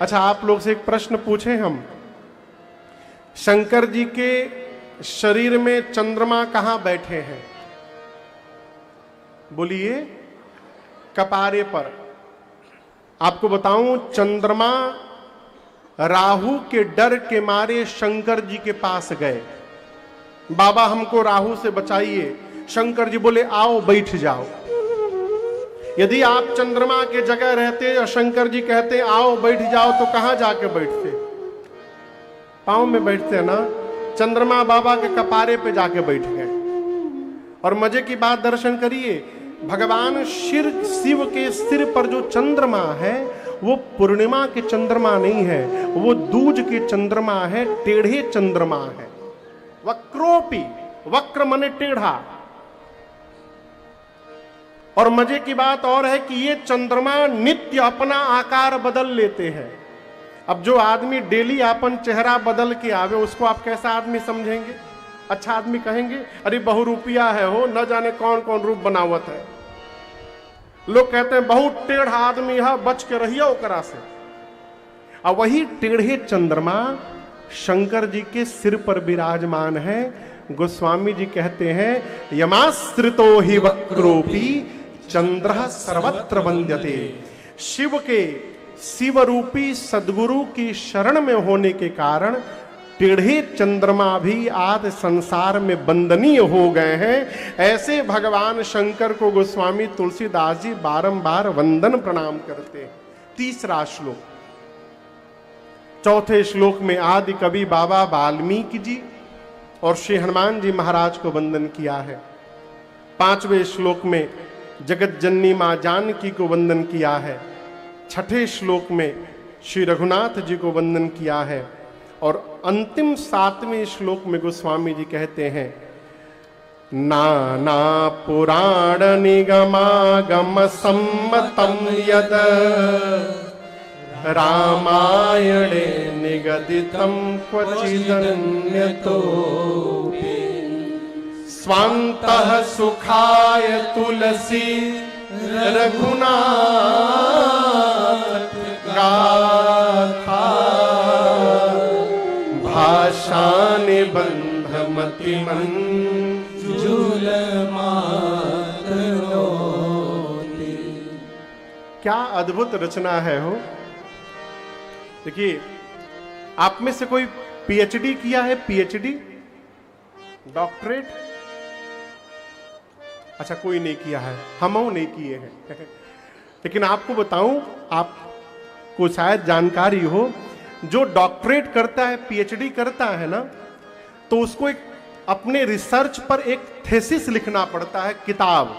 अच्छा आप लोग से एक प्रश्न पूछें हम, शंकर जी के शरीर में चंद्रमा कहां बैठे हैं? बोलिए, कपारे पर। आपको बताऊं, चंद्रमा राहु के डर के मारे शंकर जी के पास गए, बाबा हमको राहु से बचाइए। शंकर जी बोले आओ बैठ जाओ। यदि आप चंद्रमा के जगह रहते और शंकर जी कहते आओ बैठ जाओ तो कहां जाके बैठते? पांव में बैठते ना। चंद्रमा बाबा के कपारे पे जाके बैठ गए। और मजे की बात दर्शन करिए, भगवान शिव के सिर पर जो चंद्रमा है वो पूर्णिमा के चंद्रमा नहीं है, वो दूज के चंद्रमा है, टेढ़े चंद्रमा है। वक्रोपी, वक्र माने टेढ़ा। और मजे की बात और है कि ये चंद्रमा नित्य अपना आकार बदल लेते हैं। अब जो आदमी डेली अपन चेहरा बदल के आवे उसको आप कैसा आदमी समझेंगे? अच्छा आदमी कहेंगे? अरे बहुरूपिया है हो, न जाने कौन कौन रूप बनावत है। लोग कहते हैं बहुत टेढ़ा आदमी है, बच के रहिए ओकरा से। और वही टेढ़े चंद्रमा शंकर जी के सिर पर विराजमान है। गोस्वामी जी कहते हैं यमाश्रितो हि वक्रोपी चंद्रः सर्वत्र वंद्यते। शिव के शिव रूपी सदगुरु की शरण में होने के कारण टेढ़े चंद्रमा भी आज संसार में वंदनीय हो गए हैं। ऐसे भगवान शंकर को गोस्वामी तुलसीदास जी बारंबार वंदन प्रणाम करते हैं। तीसरा श्लोक, चौथे श्लोक में आदि कवि बाबा वाल्मीकि जी और श्री हनुमान जी महाराज को वंदन किया है। पांचवें श्लोक में जगत जननी मां जानकी को वंदन किया है। छठे श्लोक में श्री रघुनाथ जी को वंदन किया है। और अंतिम 7वें श्लोक में गोस्वामी जी कहते हैं, नाना पुराण निगमागम सम्मतम यद रामायणे निगदितं क्वचिदन्यतो स्वान्तः सुखाय तुलसी रघुनाथ गाथा भाषा निबंध मतिमंजुल मातनोति। क्या अद्भुत रचना है हो। देखिए, आप में से कोई पीएचडी किया है? PhD, doctorate? अच्छा, कोई नहीं किया है, हम नहीं किए हैं। लेकिन आपको बताऊं, आपको शायद जानकारी हो, जो डॉक्टरेट करता है, पीएचडी करता है ना, तो उसको एक अपने रिसर्च पर एक थेसिस लिखना पड़ता है, किताब।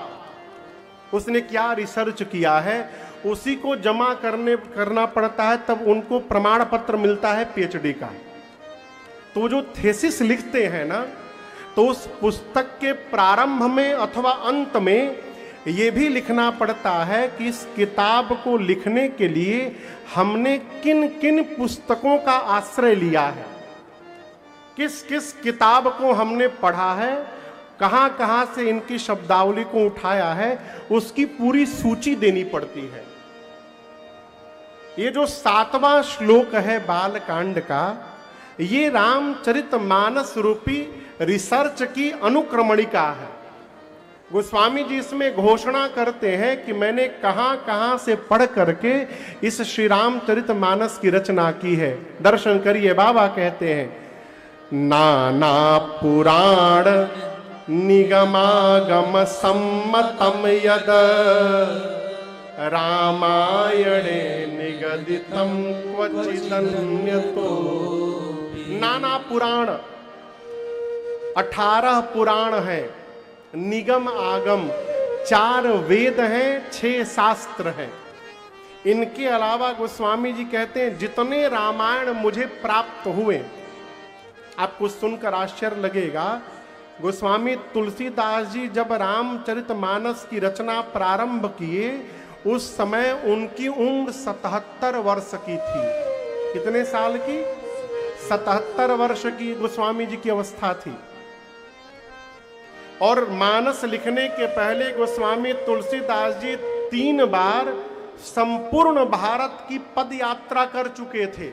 उसने क्या रिसर्च किया है उसी को जमा करना पड़ता है, तब उनको प्रमाण पत्र मिलता है पीएचडी का। तो जो थेसिस लिखते हैं ना, तो उस पुस्तक के प्रारंभ में अथवा अंत में ये भी लिखना पड़ता है कि इस किताब को लिखने के लिए हमने किन किन पुस्तकों का आश्रय लिया है, किस किस किताब को हमने पढ़ा है, कहां कहां से इनकी शब्दावली को उठाया है, उसकी पूरी सूची देनी पड़ती है। ये जो 7वां श्लोक है बालकांड का, ये रामचरितमानस रूपी रिसर्च की अनुक्रमणिका है। गोस्वामी जी इसमें घोषणा करते हैं कि मैंने कहां कहां से पढ़ करके इस श्री रामचरितमानस की रचना की है। दर्शन करिए, बाबा कहते हैं, नाना पुराण निगमागम सम्मतम यद रामायणे निगदितं क्वचिदन्यतो। नाना पुराण, 18 पुराण हैं, निगम आगम 4 वेद हैं, 6 शास्त्र हैं। इनके अलावा गोस्वामी जी कहते हैं जितने रामायण मुझे प्राप्त हुए, आपको सुनकर आश्चर्य लगेगा, गोस्वामी तुलसीदास जी जब रामचरितमानस की रचना प्रारंभ किए, उस समय उनकी उम्र 77 वर्ष की थी। कितने साल की? 77 वर्ष की गोस्वामी जी की अवस्था थी। और मानस लिखने के पहले गोस्वामी तुलसीदास जी 3 बार संपूर्ण भारत की पद यात्रा कर चुके थे।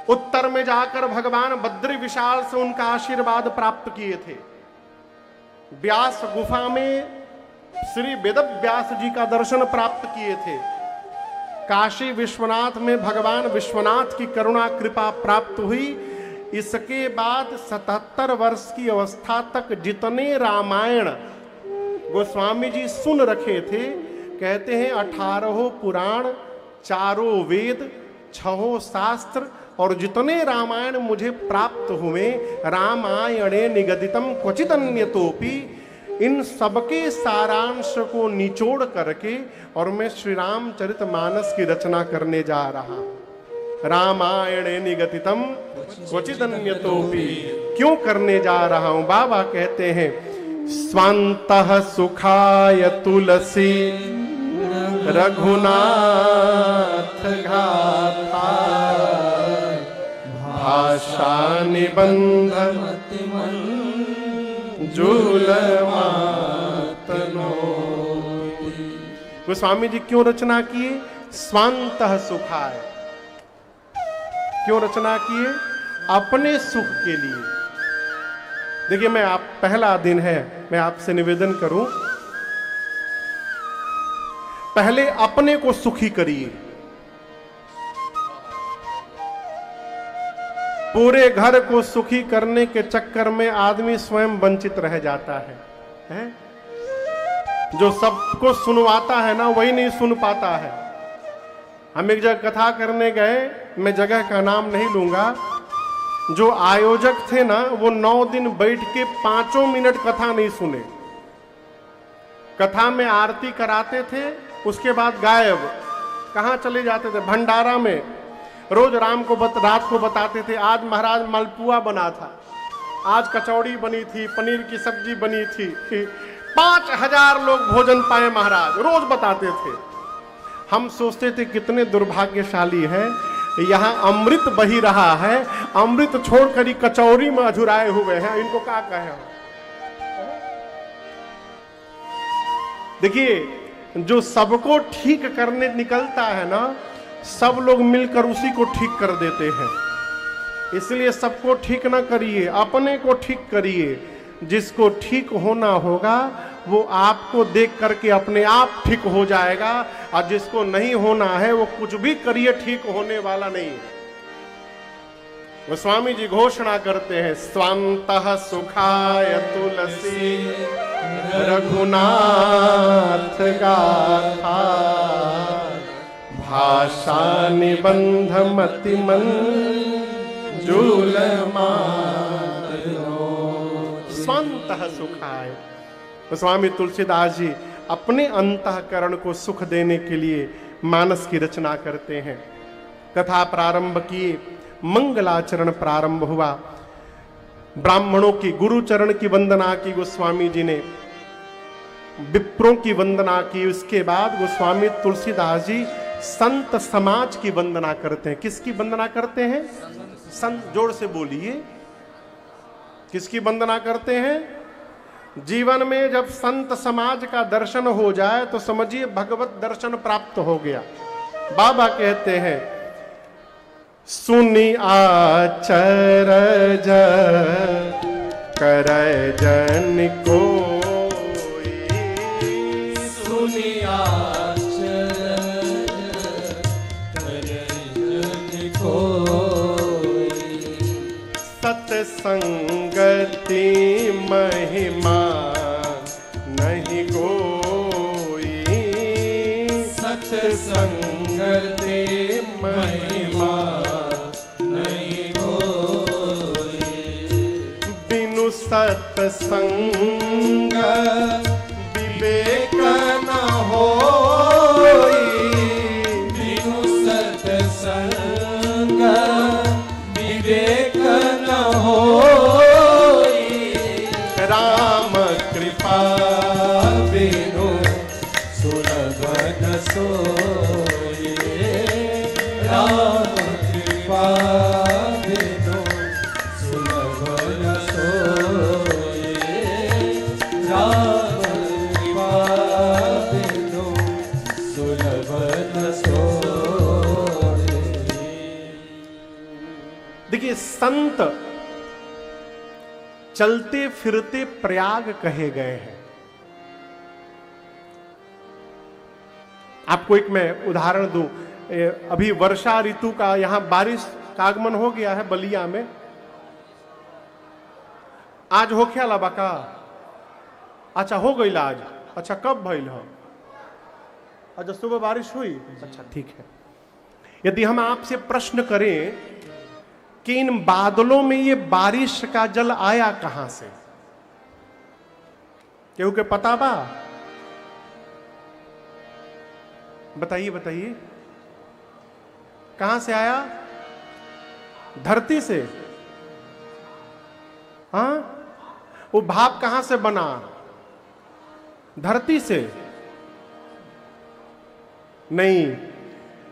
उत्तर में जाकर भगवान बद्री विशाल से उनका आशीर्वाद प्राप्त किए थे। व्यास गुफा में श्री वेद व्यास जी का दर्शन प्राप्त किए थे। काशी विश्वनाथ में भगवान विश्वनाथ की करुणा कृपा प्राप्त हुई। इसके बाद 77 वर्ष की अवस्था तक जितने रामायण गोस्वामी जी सुन रखे थे, कहते हैं 18 पुराण, 4 वेद, 6 शास्त्र, और जितने रामायण मुझे प्राप्त हुए, रामायणे निगदितम क्वचिदन्यतोपि, इन सबके सारांश को निचोड़ करके और मैं श्री रामचरितमानस की रचना करने जा रहा हूं। रामायणे निगदितम क्वचिदन्यतोपि, क्यों करने जा रहा हूं? बाबा कहते हैं, स्वान्तः सुखाय तुलसी रघुनाथ गाथा भाषा निबंध जुल मातनो। गोस्वामी जी क्यों रचना किए? स्वान्तः सुखाय। क्यों रचना किए? अपने सुख के लिए। देखिए, पहला दिन है, मैं आपसे निवेदन करूं, पहले अपने को सुखी करिए। पूरे घर को सुखी करने के चक्कर में आदमी स्वयं वंचित रह जाता है? जो सबको सुनवाता है ना, वही नहीं सुन पाता है। हम एक जगह कथा करने गए, मैं जगह का नाम नहीं लूंगा। जो आयोजक थे ना, वो 9 दिन बैठ के 5 मिनट कथा नहीं सुने। कथा में आरती कराते थे, उसके बाद गायब। कहाँ चले जाते थे? भंडारा में। रोज रात को बताते थे, आज महाराज मालपुआ बना था, आज कचौड़ी बनी थी, पनीर की सब्जी बनी थी, 5000 लोग भोजन पाए महाराज, रोज बताते थे। हम सोचते थे कितने दुर्भाग्यशाली हैं, यहाँ अमृत बही रहा है, अमृत छोड़कर ही कचौरी में अझुराए हुए हैं, इनको क्या कहे। देखिए, जो सबको ठीक करने निकलता है ना, सब लोग मिलकर उसी को ठीक कर देते हैं। इसलिए सबको ठीक ना करिए, अपने को ठीक करिए। जिसको ठीक होना होगा वो आपको देख करके अपने आप ठीक हो जाएगा, और जिसको नहीं होना है वो कुछ भी करिए ठीक होने वाला नहीं है। गोस्वामी जी घोषणा करते हैं, स्वांतः सुखाय तुलसी रघुनाथ गाथा, भाषा निबंध मति मंजूल स्वंतः सुखाय। गोस्वामी तुलसीदास जी अपने अंतःकरण को सुख देने के लिए मानस की रचना करते हैं। कथा प्रारंभ किए, मंगलाचरण प्रारंभ हुआ, ब्राह्मणों की गुरुचरण की वंदना की गोस्वामी जी ने, विप्रों की वंदना की। उसके बाद गोस्वामी तुलसीदास जी संत समाज की वंदना करते हैं। किसकी वंदना करते हैं? संत। जोर से बोलिए, किसकी वंदना करते हैं? जीवन में जब संत समाज का दर्शन हो जाए तो समझिए भगवत दर्शन प्राप्त हो गया। बाबा कहते हैं, सुनी आचरज कर जन कोई, सुनी आचरज कर जन कोई, सत्संगति महिमा नहीं कोई, सत्संगति महिमा नहीं कोई, बिनु सत्संग विवेक न होई, बिनु सत्संग विवेक न होई, राम कृपा बिनु सुलभ न सोई, राम कृपा बिनु सुलभ न सोई, राम कृपा बिनु सुलभ न सोई। देखिए, संत चलते फिरते प्रयाग कहे गए हैं। आपको एक मैं उदाहरण दूं, अभी वर्षा ऋतु का यहां बारिश का आगमन हो गया है बलिया में। आज हो क्या लबा का? अच्छा हो गई आज। अच्छा कब भइल हो? अच्छा सुबह बारिश हुई। अच्छा ठीक है। यदि हम आपसे प्रश्न करें कि इन बादलों में ये बारिश का जल आया कहां से, केहू के पता बा? बताइए बताइए, कहां से आया? धरती से। हाँ, वो भाप कहां से बना? धरती से नहीं,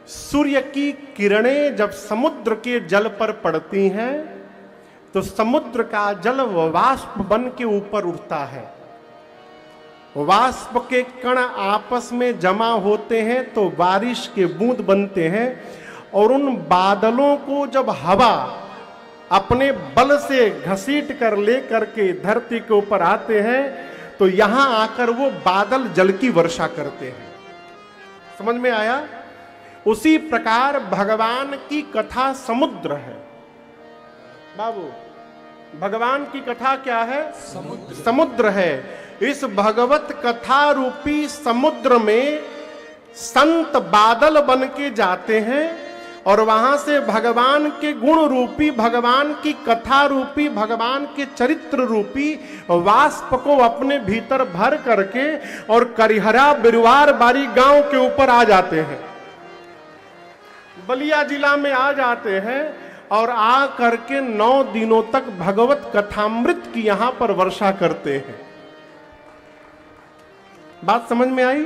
सूर्य की किरणें जब समुद्र के जल पर पड़ती हैं तो समुद्र का जल वाष्प बन के ऊपर उठता है। वाष्प के कण आपस में जमा होते हैं तो बारिश के बूंद बनते हैं, और उन बादलों को जब हवा अपने बल से घसीट कर ले करके धरती के ऊपर आते हैं तो यहां आकर वो बादल जल की वर्षा करते हैं। समझ में आया? उसी प्रकार भगवान की कथा समुद्र है। बाबू, भगवान की कथा क्या है? समुद्र। समुद्र है। इस भगवत कथा रूपी समुद्र में संत बादल बन के जाते हैं और वहां से भगवान के गुण रूपी, भगवान की कथा रूपी, भगवान के चरित्र रूपी वाष्प को अपने भीतर भर करके और करिहरा बिरुवार बारी गांव के ऊपर आ जाते हैं। बलिया जिला में आ जाते हैं और आ करके 9 दिनों तक भगवत कथामृत की यहां पर वर्षा करते हैं। बात समझ में आई?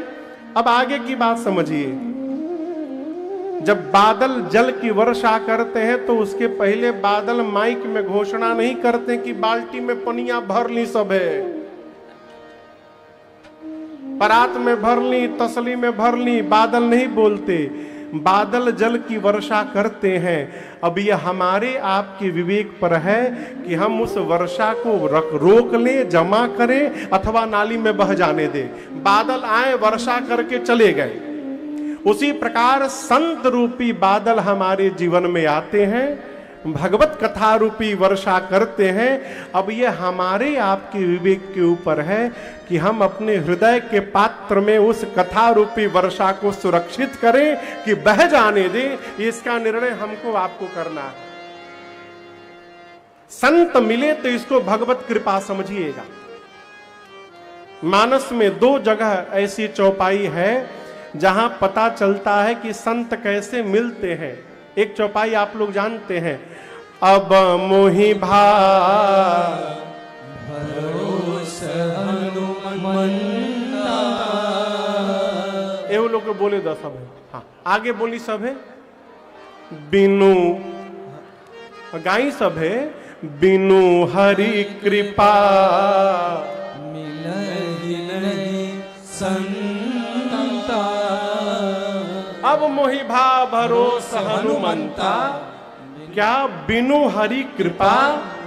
अब आगे की बात समझिए। जब बादल जल की वर्षा करते हैं तो उसके पहले बादल माइक में घोषणा नहीं करते कि बाल्टी में पनिया भर ली सब है, परात में भर ली, तसली में भर ली, बादल नहीं बोलते। बादल जल की वर्षा करते हैं। अब यह हमारे आपके विवेक पर है कि हम उस वर्षा को रोक लें, जमा करें अथवा नाली में बह जाने दें। बादल आए, वर्षा करके चले गए। उसी प्रकार संत रूपी बादल हमारे जीवन में आते हैं, भगवत कथा रूपी वर्षा करते हैं। अब यह हमारे आपके विवेक के ऊपर है कि हम अपने हृदय के पात्र में उस कथा रूपी वर्षा को सुरक्षित करें कि बह जाने दें। इसका निर्णय हमको आपको करना है। संत मिले तो इसको भगवत कृपा समझिएगा। मानस में 2 जगह ऐसी चौपाई है जहां पता चलता है कि संत कैसे मिलते हैं। एक चौपाई आप लोग जानते हैं, अब मोहि भरोस हनुमंता। ये लोग बोले 10 सब है। हाँ, आगे बोली सब है। बिनु गाई सब है, बिनु हरि कृपा मिलहि नहीं संता। अब मोहि भरोस हनुमंता। क्या बिनु हरि कृपा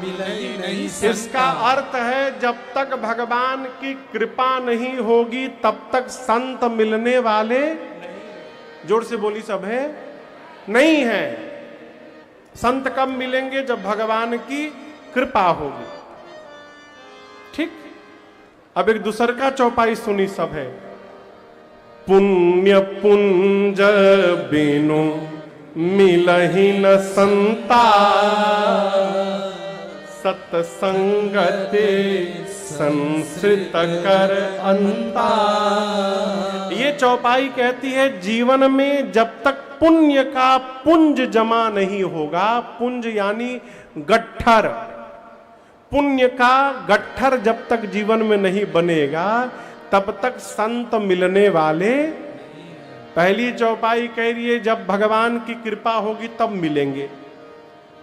मिलहि नहीं संता। इसका अर्थ है जब तक भगवान की कृपा नहीं होगी तब तक संत मिलने वाले, जोर से बोली सब है, नहीं है। संत कब मिलेंगे? जब भगवान की कृपा होगी। ठीक। अब एक दूसर का चौपाई सुनी सब है। पुण्य पुंज बिनु मिलहि न संता, सत्संगते संसृत कर अंता। ये चौपाई कहती है जीवन में जब तक पुण्य का पुंज जमा नहीं होगा, पुंज यानी गट्ठर, पुण्य का गट्ठर जब तक जीवन में नहीं बनेगा तब तक संत मिलने वाले। पहली चौपाई कह रही है जब भगवान की कृपा होगी तब मिलेंगे।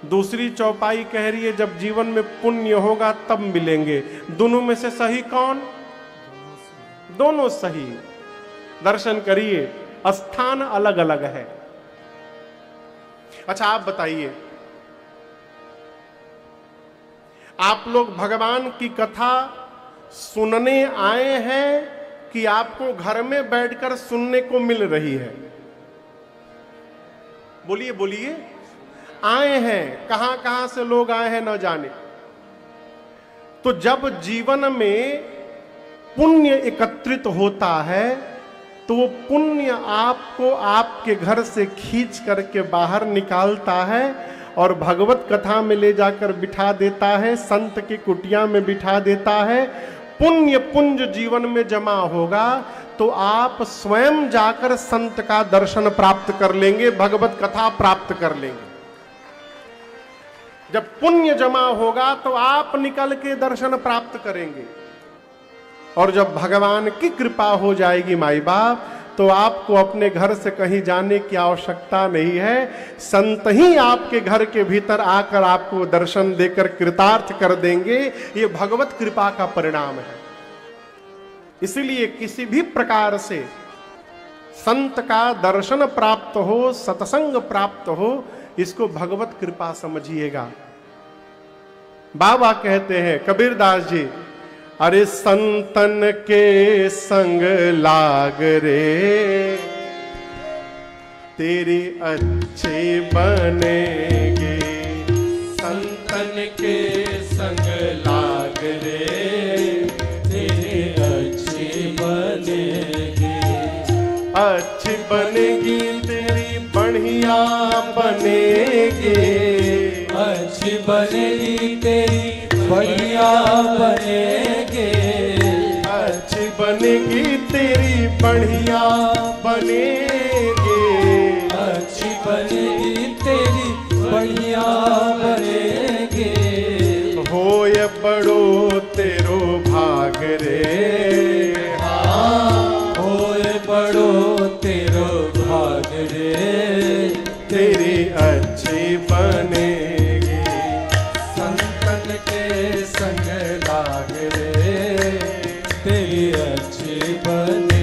दूसरी चौपाई कह रही है जब जीवन में पुण्य होगा तब मिलेंगे। दोनों में से सही कौन? दोनों सही। दर्शन करिए, स्थान अलग अलग है। अच्छा आप बताइए, आप लोग भगवान की कथा सुनने आए हैं कि आपको घर में बैठकर सुनने को मिल रही है? बोलिए बोलिए। आए हैं। कहां कहां से लोग आए हैं न जाने। तो जब जीवन में पुण्य एकत्रित होता है तो वो पुण्य आपको आपके घर से खींच करके बाहर निकालता है और भगवत कथा में ले जाकर बिठा देता है, संत की कुटिया में बिठा देता है। पुण्य पुंज जीवन में जमा होगा तो आप स्वयं जाकर संत का दर्शन प्राप्त कर लेंगे, भगवत कथा प्राप्त कर लेंगे। जब पुण्य जमा होगा तो आप निकल के दर्शन प्राप्त करेंगे। और जब भगवान की कृपा हो जाएगी माई बाप, तो आपको अपने घर से कहीं जाने की आवश्यकता नहीं है। संत ही आपके घर के भीतर आकर आपको दर्शन देकर कृतार्थ कर देंगे। ये भगवत कृपा का परिणाम है। इसलिए किसी भी प्रकार से संत का दर्शन प्राप्त हो, सत्संग प्राप्त हो, इसको भगवत कृपा समझिएगा। बाबा कहते हैं कबीरदास जी, अरे संतन के संग लाग रे तेरे अच्छे बनेंगे। संतन के संग लाग रे तेरे अच्छे बनेंगे। अच्छी बनेगी तेरी बढ़िया बनेगी। अच्छी बनेगी तेरी बढ़िया बनेगे। अच्छी बनेगी तेरी बढ़िया बनेगी। अच्छी बनेगी होय बड़ो तेरो भाग रे, होए बड़ो तेरो भाग रे, तेरी अच्छी बनेगी। संतन के संग लाग रे, तेरी अच्छी बनेगी।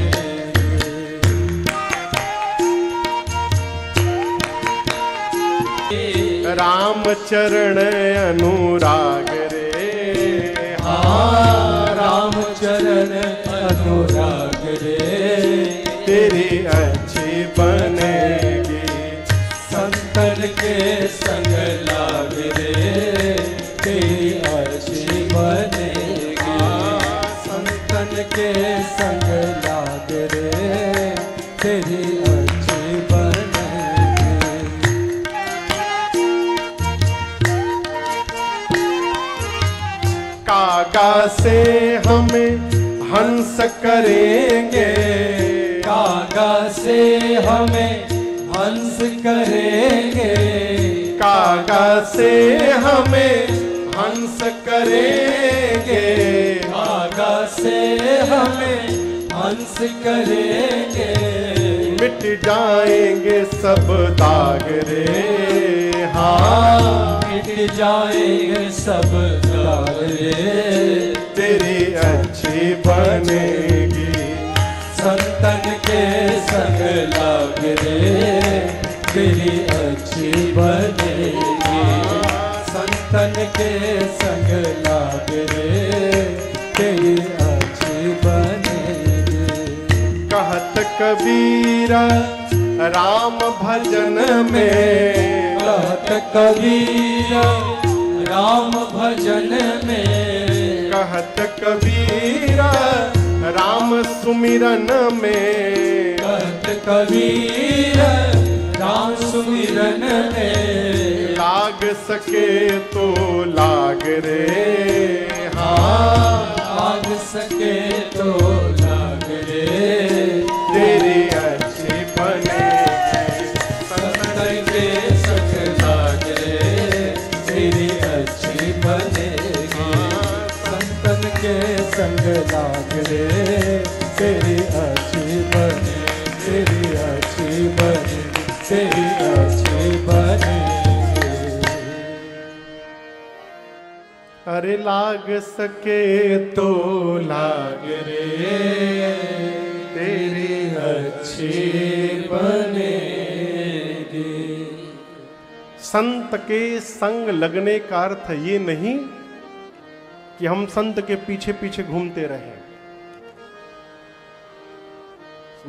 राम चरण अनुराग रे, राम चरण अनुराग रे, तेरी अच्छी बनेगी। संतन के संग लाग रे, तेरी अच्छी बनेगी। संतन के संग लाग रे, तेरी अच्छी बनेगी। कागा से हमें हंस करेंगे, कागा से हमें हंस करेंगे, कागा से हमें हंस करेंगे। कागा से हमें हंस करेंगे। मिट जाएंगे सब दाग रे, मिट जाएंगे सब दाग रे, तेरी अच्छी बनेगी। संतन के संग लाग रे, तेरी अच्छी बनेगी। संतन के संग लाग रे, तेरी अच्छी बनेगी। कहत कबीरा राम भजन में, कहत कबीर राम भजन में, कहत कबीरा राम सुमिरन में, कहत कबीर राम सुमिरन में। लाग सके तो लाग रे, लाग सके तो लाग रे, तेरी अच्छी बनेगी। संतन के संग लाग रे, तेरी अच्छी बनेगी। संतन के संग लाग रे, तेरी अच्छी बने, तेरी अच्छी बने, तेरी अच्छी बनेगी। अरे लाग सके तो लाग रे, तेरी अच्छी बनेगी। संत के संग लगने का अर्थ ये नहीं कि हम संत के पीछे पीछे घूमते रहे।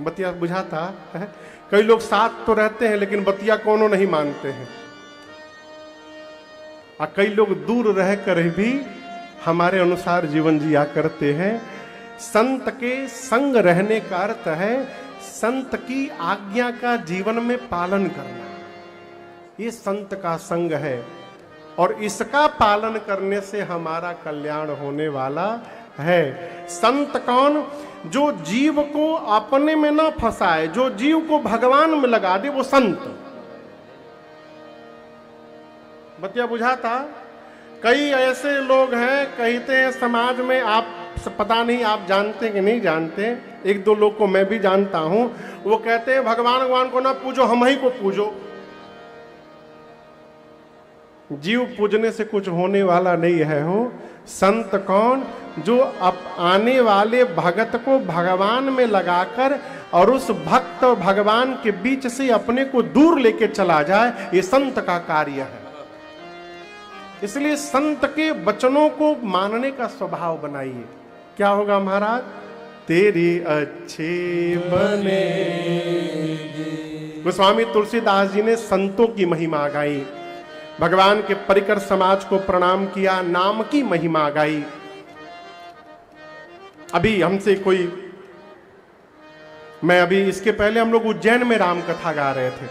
बतिया बुझाता है? कई लोग साथ तो रहते हैं लेकिन बतिया कोनो नहीं मानते हैं, और कई लोग दूर रहकर भी हमारे अनुसार जीवन जिया करते हैं। संत के संग रहने का अर्थ है संत की आज्ञा का जीवन में पालन करना। ये संत का संग है और इसका पालन करने से हमारा कल्याण होने वाला है। संत कौन? जो जीव को अपने में न फंसाए, जो जीव को भगवान में लगा दे, वो संत। बतिया बुझाता? कई ऐसे लोग हैं कहते हैं समाज में, आप पता नहीं आप जानते कि नहीं जानते, एक दो लोग को मैं भी जानता हूं, वो कहते हैं भगवान को ना पूजो, हम ही को पूजो। जीव पूजने से कुछ होने वाला नहीं है। हो संत कौन? जो आने वाले भगत को भगवान में लगाकर और उस भक्त और भगवान के बीच से अपने को दूर लेके चला जाए, ये संत का कार्य है। इसलिए संत के वचनों को मानने का स्वभाव बनाइए। क्या होगा महाराज? तेरी अच्छी बनेगी। गोस्वामी तुलसीदास जी ने संतों की महिमा गाई, भगवान के परिकर समाज को प्रणाम किया, नाम की महिमा गाई। अभी हमसे कोई, मैं अभी इसके पहले हम लोग उज्जैन में राम कथा गा रहे थे।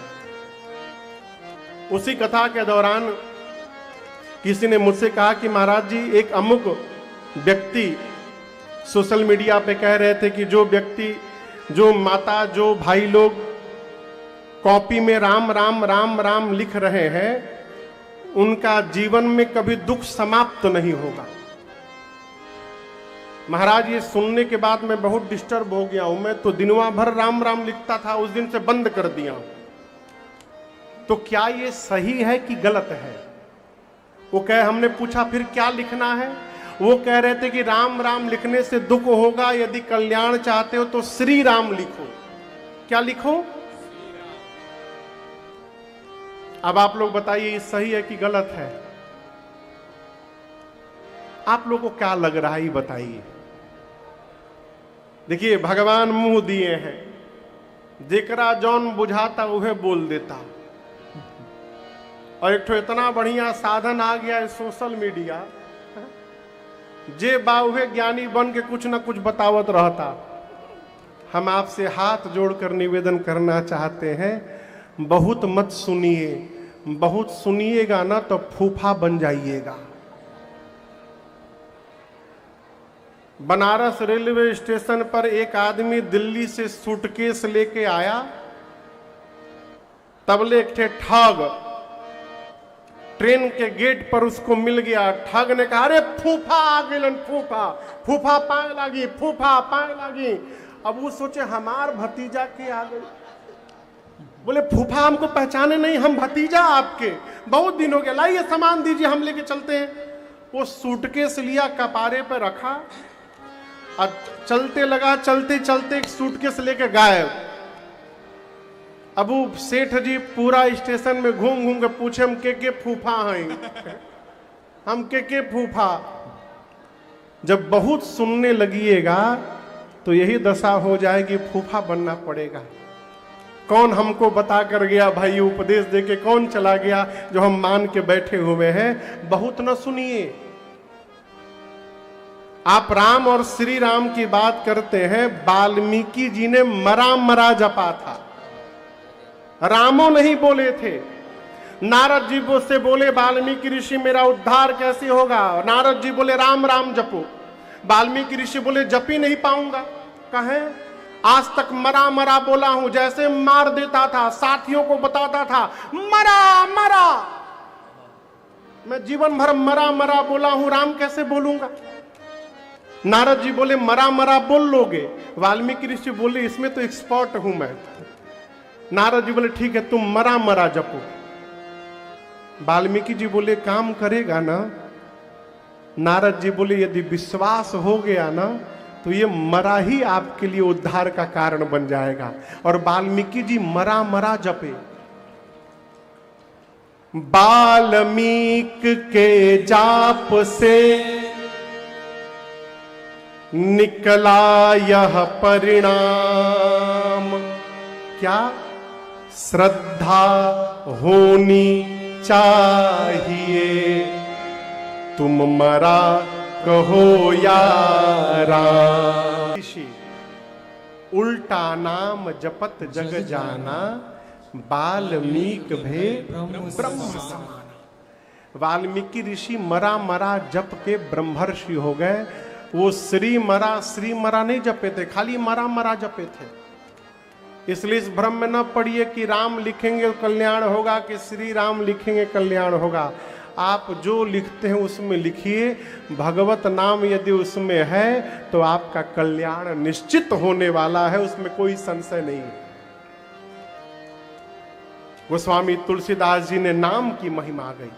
उसी कथा के दौरान किसी ने मुझसे कहा कि महाराज जी, एक अमुक व्यक्ति सोशल मीडिया पे कह रहे थे कि जो व्यक्ति, जो माता, जो भाई लोग कॉपी में राम राम राम राम लिख रहे हैं, उनका जीवन में कभी दुख समाप्त नहीं होगा। महाराज ये सुनने के बाद मैं बहुत डिस्टर्ब हो गया हूं, मैं तो दिनवा भर राम राम लिखता था, उस दिन से बंद कर दिया। तो क्या ये सही है कि गलत है? वो कहे, हमने पूछा फिर क्या लिखना है? वो कह रहे थे कि राम राम लिखने से दुख होगा, यदि कल्याण चाहते हो तो श्री राम लिखो। क्या लिखो? अब आप लोग बताइए ये सही है कि गलत है? आप लोगों को क्या लग रहा है ये बताइए। देखिए भगवान मुंह दिए हैं, जेकरा जौन बुझाता वह बोल देता। और एक तो इतना बढ़िया साधन आ गया है सोशल मीडिया, जे बाहुए ज्ञानी बन के कुछ ना कुछ बतावत रहता। हम आपसे हाथ जोड़कर निवेदन करना चाहते हैं, बहुत मत सुनिए, बहुत सुनिएगा ना तो फूफा बन जाइएगा। बनारस रेलवे स्टेशन पर एक आदमी दिल्ली से सूटकेस लेके आया, तबले एक थे ठग ट्रेन के गेट पर उसको मिल गया। ठग ने कहा, अरे फूफा आ गए, फूफा फूफा पाए लागी, फूफा पाए लागी। अब वो सोचे हमार भतीजा के आ गए। बोले फूफा हमको पहचाने नहीं, हम भतीजा आपके, बहुत दिन हो गया, लाइए सामान दीजिए हम लेके चलते हैं। वो सूटकेस लिया, कपारे पे रखा और चलते लगा। चलते चलते एक सूटकेस लेके गायब। अब वो सेठ जी पूरा स्टेशन में घूम घूम के पूछे, हम के फूफा हैं, हम के फूफा। जब बहुत सुनने लगिएगा तो यही दशा हो जाएगी, फूफा बनना पड़ेगा। कौन हमको बता कर गया भाई, उपदेश देके कौन चला गया जो हम मान के बैठे हुए हैं? बहुत न सुनिए। आप राम और श्री राम की बात करते हैं, वाल्मीकि जी ने मरा मरा जपा था, रामो नहीं बोले थे। नारद जी वो से बोले, वाल्मीकि ऋषि मेरा उद्धार कैसे होगा? नारद जी बोले राम राम जपो। वाल्मीकि ऋषि बोले जप ही नहीं पाऊंगा। कहें आज तक मरा मरा बोला हूं, जैसे मार देता था, साथियों को बताता था मरा मरा। मैं जीवन भर मरा मरा बोला हूं, राम कैसे बोलूंगा? नारद जी बोले मरा मरा बोल लोगे। वाल्मीकि ऋषि बोले इसमें तो एक्सपर्ट हूं मैं। नारद जी बोले ठीक है, तुम मरा मरा जपो। वाल्मीकि जी बोले काम करेगा ना? नारद जी बोले यदि विश्वास हो गया ना तो ये मरा ही आपके लिए उद्धार का कारण बन जाएगा। और वाल्मीकि जी मरा मरा जपे। वाल्मीकि के जाप से निकला यह परिणाम, क्या? श्रद्धा होनी चाहिए, तुम मरा कहो या राम। उल्टा नाम जपत जग जाना, वाल्मीकि भे ब्रह्म समाना। वाल्मीकि ऋषि मरा मरा जप के ब्रह्मर्षि हो गए। वो श्री मरा नहीं जपे थे, खाली मरा मरा जपे थे। इसलिए इस भ्रम में न पड़िए कि राम लिखेंगे कल्याण होगा, कि श्री राम लिखेंगे कल्याण होगा। आप जो लिखते हैं उसमें लिखिए, भगवत नाम यदि उसमें है तो आपका कल्याण निश्चित होने वाला है, उसमें कोई संशय नहीं। गोस्वामी तुलसीदास जी ने नाम की महिमा गई।